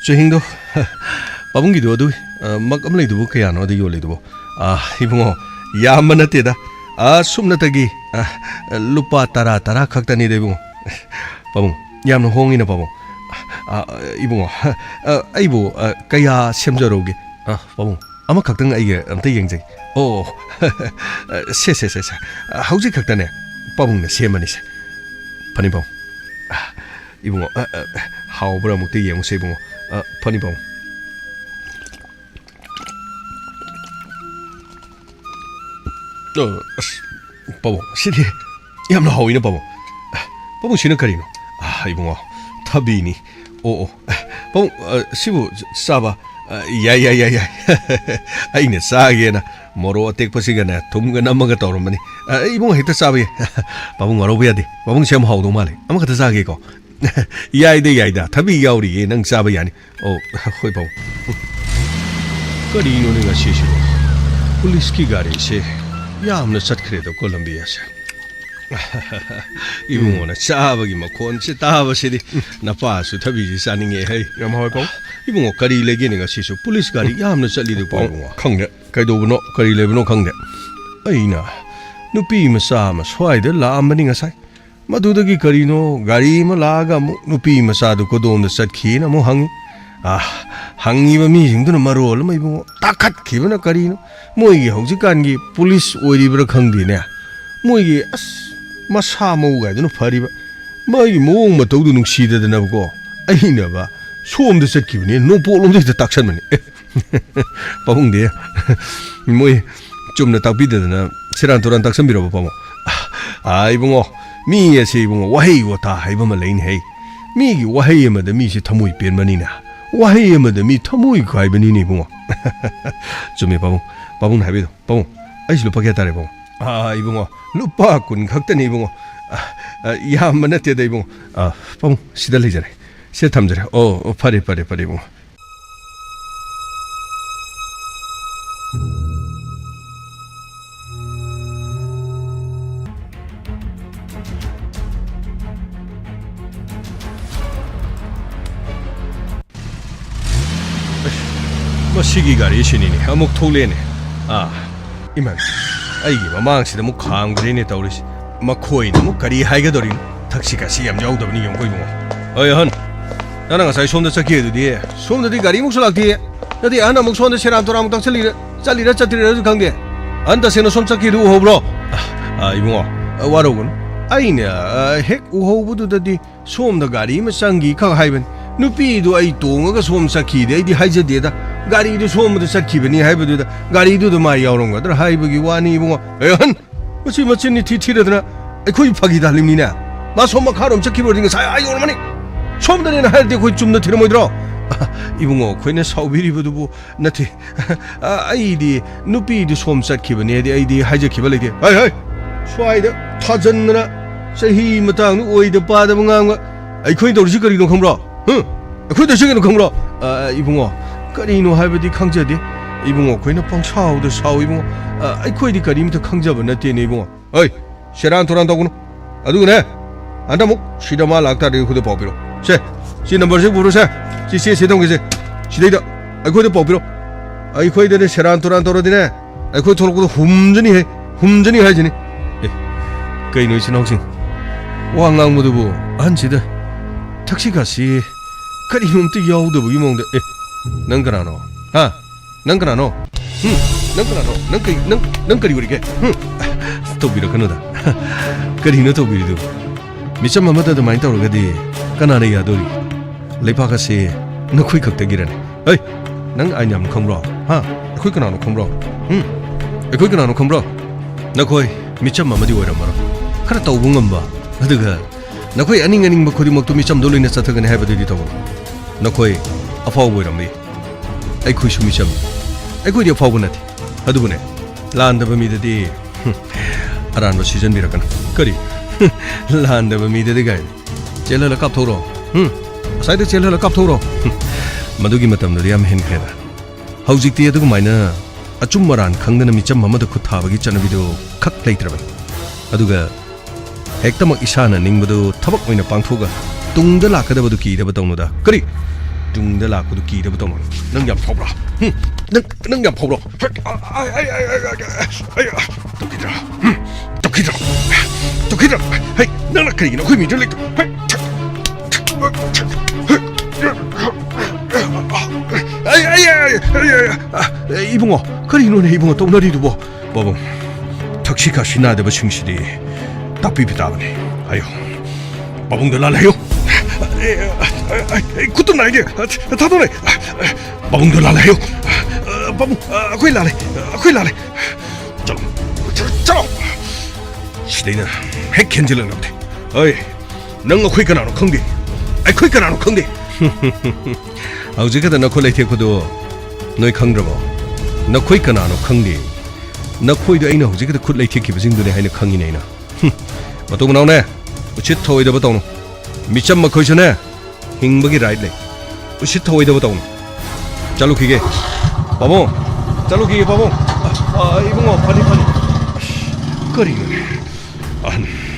수행도 바봉기도 어두 막 엄레도 그야 너도 요래도 이봉어 야만나 때다 숨나다기 루파 따라 각다니 대봉 바봉 야는 홍이나 바봉 이봉어 아이보 그야 셈저로게 바봉 아마 각당 아이게 암태 영제 오, 세세세세. 하우지 각다네. 빠봉네 세만이세. 파니봉. 이봉어. 하오브라 먹대 예무 세봉어. 파니봉. 빠봉. 시디. 얌나 하오이네 빠봉. 빠봉 시는 가리노. 이봉어. 타비니. 오. 빠봉 시부 싸바. 야야야야. 아이네 싸게나. 모로 어택퍼시가네 tumga namaga tawrmani ibong hekta sabe babung waro yadi babung sem hawdo male ama kata sage ko yaida thabi yauri nang sabe yani hoi baw kari no ne ga sheshi police ki gari se yamna satkhre do Colombia se ibong na sabagi makon se tabasidi napa su thabi ji saninge hei yam hoi baw ibong kari lege ne ga sheshi police gari yamna chali do baw khangde ꯀꯩꯗꯧꯕꯅꯣ ꯀꯔꯤ ꯂꯩꯕꯅꯣ ꯈꯪꯗꯦ ꯑꯩꯅ ꯅꯨꯄꯤ ꯃꯆꯥ ꯑꯃ ꯁ꯭ꯋꯥꯏꯗ ꯂꯥꯛꯑꯝꯕꯅꯤ ꯉꯁꯥꯏ ꯃꯗꯨꯗꯒꯤ ꯀꯔꯤꯅꯣ ꯒꯥꯔꯤ ꯑꯃ ꯂꯥꯛꯑꯒ ꯑꯃꯨꯛ ꯅꯨꯄꯤ ꯃꯆꯥꯗꯨ ꯀꯗꯣꯝꯗ ꯆꯠꯈꯤꯅ ꯑꯃꯨꯛ ꯍꯪꯉꯤ ꯍꯪꯉꯤꯕ ꯃꯤꯁꯤꯡꯗꯨꯅ ꯃꯔꯣꯜ ꯑꯃ ꯏꯕꯨꯡꯉꯣ ꯇꯥꯈꯠꯈꯤꯕꯅ ꯀꯔꯤꯅꯣ ꯃꯣꯏꯒꯤ ꯍꯧꯖꯤꯛꯀꯥꯟꯒꯤ ꯄꯨꯂꯤꯁ ꯑꯣꯏꯔꯤꯕ꯭ꯔꯥ ꯈꯪꯗꯦꯅꯦ ꯃꯣꯏꯒꯤ ꯃꯁꯥ ꯃꯎ ꯒꯥꯏꯗꯨꯅ ꯐꯔꯤꯕ ꯃꯣꯏꯒꯤ ꯃꯑꯣꯡ ꯃꯇꯧꯗꯨ ꯅꯨꯡꯁꯤꯗꯗꯅꯕꯀꯣ ꯑꯩꯅꯕ ꯁꯣꯝꯗ ꯆꯠꯈꯤꯕꯅꯤ ꯅꯣꯡꯄꯣꯛꯂꯣꯝꯗ ꯍꯦꯛꯇ ꯇꯥꯛꯁꯟꯕꯅꯤ 빠봉데 뭐이 좀나 딱비드나 세란 도란 딱선비로 빠봉 이봉어 미에서 이봉어 와헤이고 다 하이버만 레인헤이 미기 와헤이에마다 미시 터무이 변만이나 와헤이에마다 미 터무이 가이버니니 이봉어 좀이 빠봉 하비도 빠봉 아이시 루파 게타레 빠봉 이봉어 루파 군 각다니 이봉어 야만나 때다 이봉어 빠봉 시달리잖아 세탐자래 파리 이봉어 시기가리 신이니 아목 톨레네 이만 아이기 마망시다 뭐 강그리네 떠오르시 마코이는 뭐 가리 하이가더린 탁시가시 얌야우더니 용고이모 어이한 나랑 가서 손도 찾기에도디 손도디 가리 목소락디 너디 하나 목소한테 세람 돌아목 딱 잘리라 강대 안다세는 손 찾기도 호브로 이봉아 와로군 아이네 핵 우호부두다디 소음다 가리 마상기 카 하이벤 누피도 아이 동어가 소음 찾기데 아이디 하이저데다 가리도 소음도 찾기베니 하이버두다 가리도 많이 야오는 거들 하이버기 와니 이봉아 에한 마치 티티르드나 거의 파기 달림니나 마 소마 가름 찾기버린 거 사야 아이 오르마니 소음다니나 할때 거의 좀 더 들어모이더라 이봉어 거기는 사우비리버도 뭐 나티 아이디 누피도 소음 찾기베니 아이디 하이저기벌레디 하이 수아이드 타전나 세히 마땅 오이드 빠다봉 거 아이 거기 도르시 거리노 컴브라 거기 시계는 컴브라 이봉어 그리노 할버디 강자디 이봉어 거기는 뻥 사우도 사우 이봉어 아이 거기 거리부터 강자버 나티네 이봉어 어이 세란 도란다고노 아두네 안다 목 시다마 락다리 그도 법비로 시 넘버씩 부르세 시 세동게세 시대이다 아이 거기 법비로 아이 거기 되네 세란 도란 아이 거기 돌고도 훔전이 하지니 거기 너희 신앙생 왕랑 모두부 한지다 택시가시 그리 놈도 여우도 이몽데 능그라노 능그라노 능그리 우리게 또비로 그노다 그리노 또비도 미참 마마다도 많이 떠오르거디 까나리 야도리 레파가시 너코이 극대기라네 에이 능 아니암 컴로 코이 그나노 컴로 코이 그나노 컴로 너코이 미참 마마디 오이라마로 그래 또 웅엄바 어디가 너코이 아닝 뭐 코디목도 미참 놀리네 사타가네 해버디디 더고 너코이 아파오 보이람디 에이 코이슈 미참 에이 코이디 아파오 보나티 어디보네 라안다바 미드디 아란바 시즌 비라카나 그리 라안다바 미드디 가이 젤라라 깝토로 사이드 젤라라 깝토로 마두기 마탐도리 얌 헨크레다 하우직티 아두구마이나 아춤마란 강나나 미참 마마도 쿠타바기 쩌나비도 칵 레이트라바 아두가 헥타막 이샤나 닝부도 타박 오이나 빵토가 뚱다 라카다바도 기다바 동노다 그리 뚱다 라카도 기다바 동노 능얌 포브라 능얌 포브라 또기라 헤이 나나 그리기나 후미 들릭도 이붕어 그리 눈에 이붕어 똥너리도 뭐 턱시카 신나데바 싱시디 답비비다네 아유 마봉들 날래요 굿도 나이게 다도네 마봉들 날래요 마봉 아쿠이 날래 쩌롱 시대는 핵캔질은 없대 어이 너가 퀴까나노 컹디 퀴까나노 컹디 아우지가다 너 콜레이티코도 너희 컹드러버 너 퀴까나노 컹디 너 코이도 아이나 아우지가다 콜레이티키 버징도네 하이나 컹이네나 마동 나오네 우치 토이다 바동 미참 마코이셔네 힝버기 라이드네 우치 토이다 바동 잘루키게 바봉 잘루키게 바봉 이봉어 파니 거리네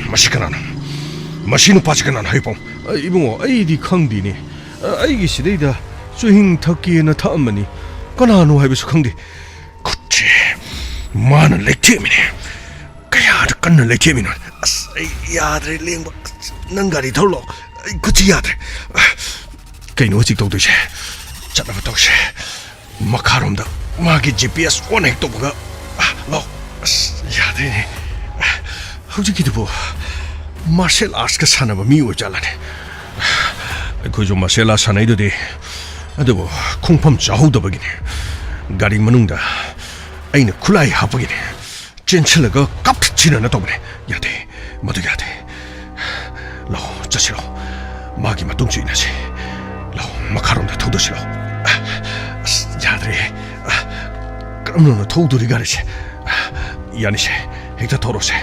마시카나나 마시누 빠지카나나 하이봉 이봉어 아이디 컹디니 아이기 시대이다 수행 턱기에나 타엄마니 까나노 하이비수 컹디 그치 많은 렉티미네 그야를 끊는 렉티미는 야들 링바 능가리 돌로 그치 야들 그이는 어찌 도도시 자나가 도시 마카롬다 마기 GPS 원액 도부가 로 야들이 how지기도 뭐 마셜 아트가 사나봐 미워잘라네 그저 마셜 아트 사나이도디 아도 뭐 콩팜 자우더버기네 가리 마능다 아이는 쿨라이 하버기네 젠틀러가 깝치는 도보네 야대 모두 야대 로 자시로 마기 마동주이나지 로 마카롬다 도도시로 야들이 그럼 너는 도도리 가르치 야니시 핵자 도로세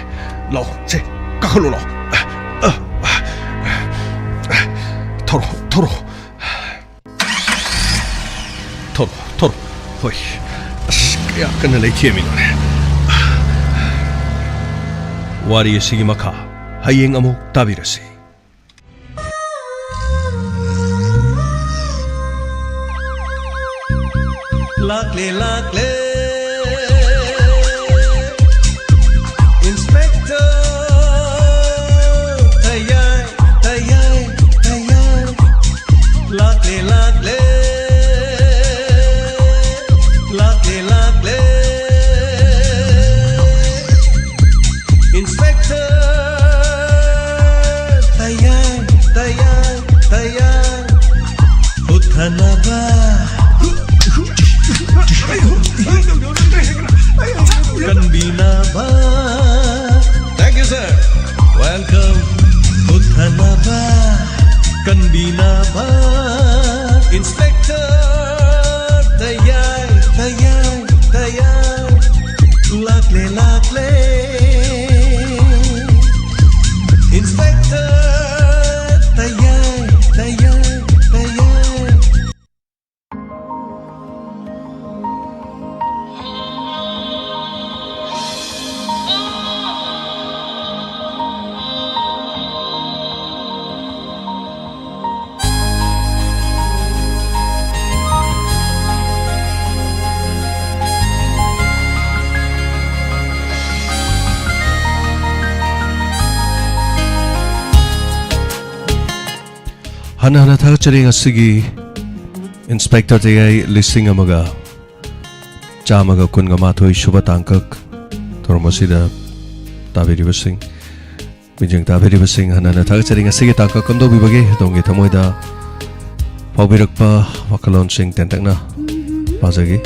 로 제 까컬로로 토로 호이 야 끝내 레이티에미노네 와리의 시기마카 하이행 아목 다비르시 Lakle Inspector Tayay Lakle Inspector Tayay Uthanaba Kanbinaba. Thank you, sir. Welcome. Uthanaba. Kanbinaba. Inspector. Tayay. Lakle. Inspector. Tayay. hana hana thagachari ngasigi Inspector Tayai listing amaga chamaga kunga mathoi shuba tangkak thormosida tabiriba sing bijing tabiriba sing hana hana thagachari ngasigi tangkak kamdo bibage dongi thamoida paubirakpa wakalon sing tentakna pazagi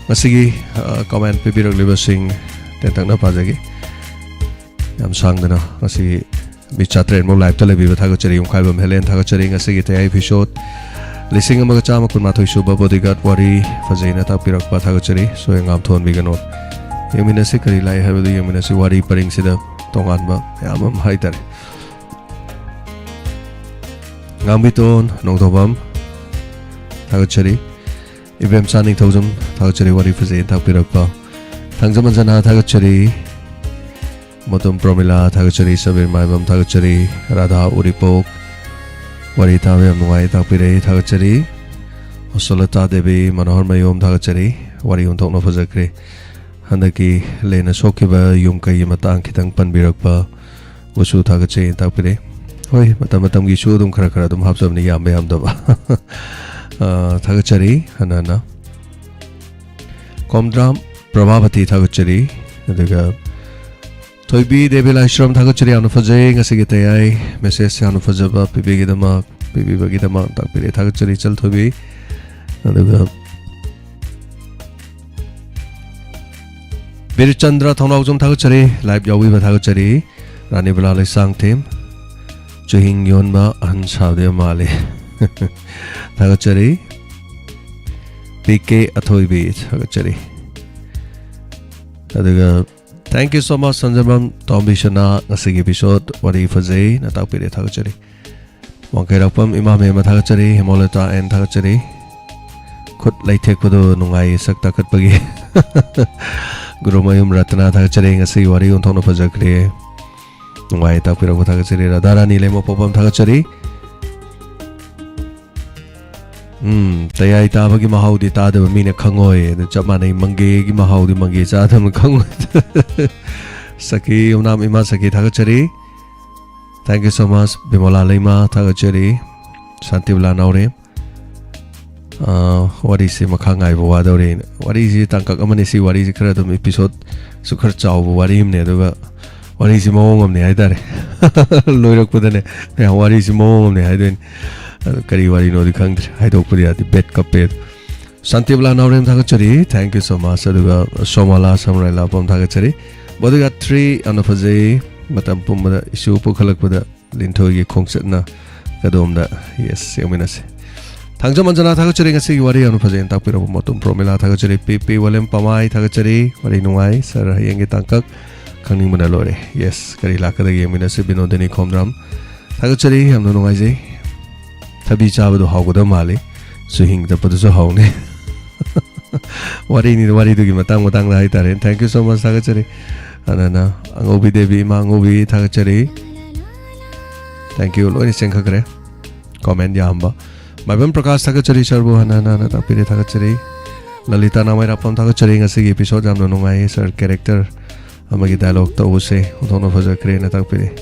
Masigi comment pibirak liba sing tentakna pazagi yam sangdana masigi bichatre mo live tale biba thagachari umkhaibam helen thagachari ngasigi tayai episode lising amaga chama kun mathoi suba bodyguard wari fajaina ta pirak pa thagachari so engam thon biganot yamina se kari lai habadu yamina se wari paring sida tongan ba yamam haitare ngambiton nongtobam thagachari Ibem Sani Tozum Thagachari Wari Fazain Thakpirakpa Thangzamanjana Thagachari Motum Promila Thagachari Sabir Maibam Thagachari Radha Uripok Wari Thavyam Nuai Thakpire Thagachari Osolata Devi Manohar Mayom Thagachari Wari Untokno Fazakre Handaki Lena Sokiba Yumka Yimatang Kitang Panbirakpa Wasu Thagachari Thakpire Hoi Matam Gishu Dum Karakara Dum Hapsam Ni Yambe Hamdaba Thagachari Hanana Komdram Prabhavati Thagachari Adaga Toibi Devila Ishram Thagachari Anufajay Ngasigitayai Message Anufajaba Pibigidama Pibibagidama Takpiri Thagachari Chal Toibi Adaga Birchandra Thonawjum Thagachari Live Yawiba Thagachari Rani Balale Sang Team Juhing Yonba Anshavde Male Thagachari PK Athoibi Thagachari Adaga thank you so much Sanjabam Tombishana Nasigi episode Wari Fazay Natakpiri Thagachari Wangkairakpam Imam Ema Thagachari Himolata and Thagachari Kut Laitek Pado Nungai Sakta Katpagi Gurumayum Ratana Thagachari Ngasi Wari Untono Fazakri Nungai Takpiraku Thagachari Radara Nilemo Popam Thagachari Tayai tabagi mahawdi tada mina khangoy the chamane mangi gi mahawdi mangi chadam khangoy Saki unam ima saki thagachari thank you so much Bimola Lema thagachari Santibla Naure what is makhangai bawadore what is tangkak amani si what is kradum episode sukhar chaw wari himne aduga what is mawong amne haidare loirak pudane what is mawong amne haidin Kari wari no dikang haidok pudi ati bet kapet Santibla Naurem Thagachari thank you so much aduga Somala Samurai Lapam Thagachari bodyguard 3 anafajai matam pumada issue pukhalak pada linthoi gi khongchatna kadomda yes yaminase Thangjamanjana Thagachari ngasi wari anafajai takpira motum promila Thagachari pp walem pamai Thagachari wari nungai sar hayenge tangkak khangning mana lore yes kari lakada gi yaminase binodani khomram Thagachari hamno nungai jai Tabi chabado hawgoda mali suhing tapadu so hawne wari ni wari dugi matang la haitare thank you so much Thagachari anana angobi devi ma angobi Thagachari thank you loi sengkha kare comment yamba Maibam Prakash Thagachari sarbo anana tapire Thagachari Lalita namai rapam Thagachari ngasi episode jamno nungai sir character amagi dialogue to use utono fajakre na tapire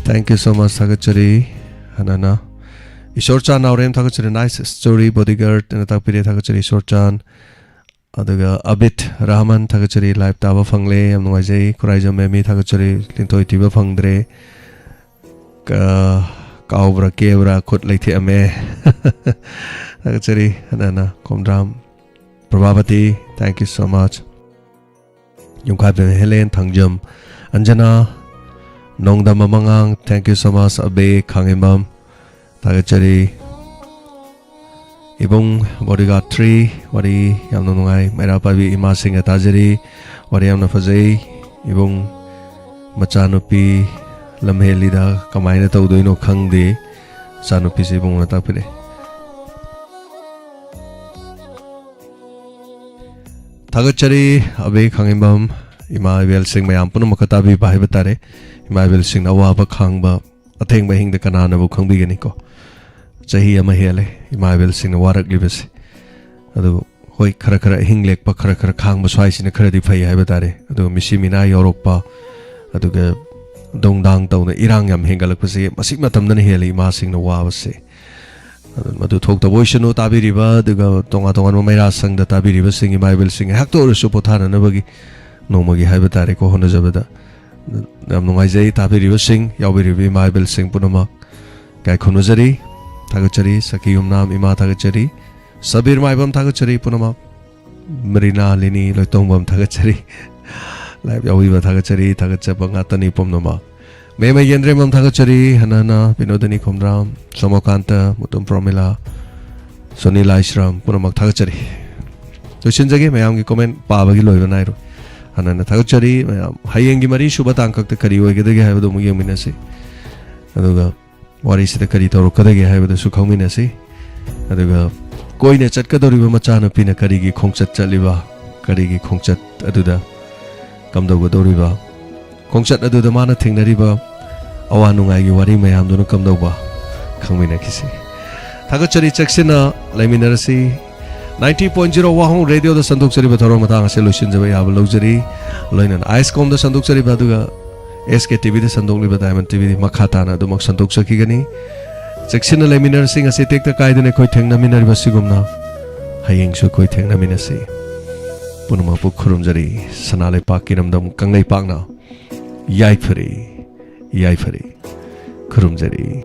thank you so much Thagachari anana Ishorchan Naurem Thagachari nice story bodyguard and Takpiri Thagachari Ishorchan Adaga Abit Rahman Thagachari live taba fangle am noise Kuraija Memi Thagachari Lintoi Tiba Fangdre Kaubra Kebra Kut Late Ame Thagachari Anana Komdram Prabhavati thank you so much Yungkhaib Helen Thangjam Anjana Nongda Mamangang thank you so much Abe Khangimam Thagachari Ibong bodyguard 3 wari yamno nungai mera pabi ima singh tajari wari yamna fazai ibong machanupi lamheli da kamaina tawdoino khangde Sanupisi Bung Tapire. Tagachari Abe Kangimbam Ima Ibel Sing Mayam Punamakatabi Bahibatare Ima Ibel Sing Nawaba Kangba Atheng Bahing the Kanana Bukambiganiko Chahi Amahele Ima Ibel Sing Warak Libasi Adu Hoi Karakara Hinglek Pakarakara Kang Baswais in a credit pay Habatare Adu Mishimina Europa Aduga Dong Dang Town Irangam Hingalapasi Masimatam Heli Masing the Wawase Madu talk the voice no Tabi River, the Tonga Tonga Mera sang the Tabi River singing Bible singing Hector Supotana Nabagi no Magi Habatarico Honazabada Namnoizay Tabi River sing Yabi Rivi Bible sing Punama Gai Konuzari Tagachari Sakium Nam Ima Tagachari Sabir Maibam Tagachari Punama Marina Lini Lotombam Tagachari Live Yawiva Tagachari Tagachabangatani Pomnoma Mema Yendremam Tagachari Hanana Binodani Komram Somokanta Mutum Promila Soni Laishram Punamak Tagachari So Shinjagi Mayamgi comment Babagi Loivanairo Hanana Tagachari Hayengi Mari Shubatankak the Kari Wagadi have the Muyaminasi Aduga what is the Karito Kadagi have the Sukaminasi Aduga Koine Chatkadori Machana Pina Karigi Kongsat Chaliva Karigi Kongsat Aduda Kamda Doriva Kongsat Adu the Mana Ting River Awanungai Wari Mayam Kamdova Kamina Kisi Tagachari Chaksina Laminarasi 90.0 Wahong Radio the Sanduksari Batoro Matanga Solutions away have luxury Loinan Ice Com the Sanduksari Baduga SK TV the Sandukli Diamond TV Makatana the Mak Sanduksa Kigani Chaksina Laminarasi as I take the Kaidane Koitang Minar Basigumna Haying Shukoi Tang Naminasi Punama Pukurumjari Sanale Pakinam Dam Kangai Pagna Yaifari Kurumjari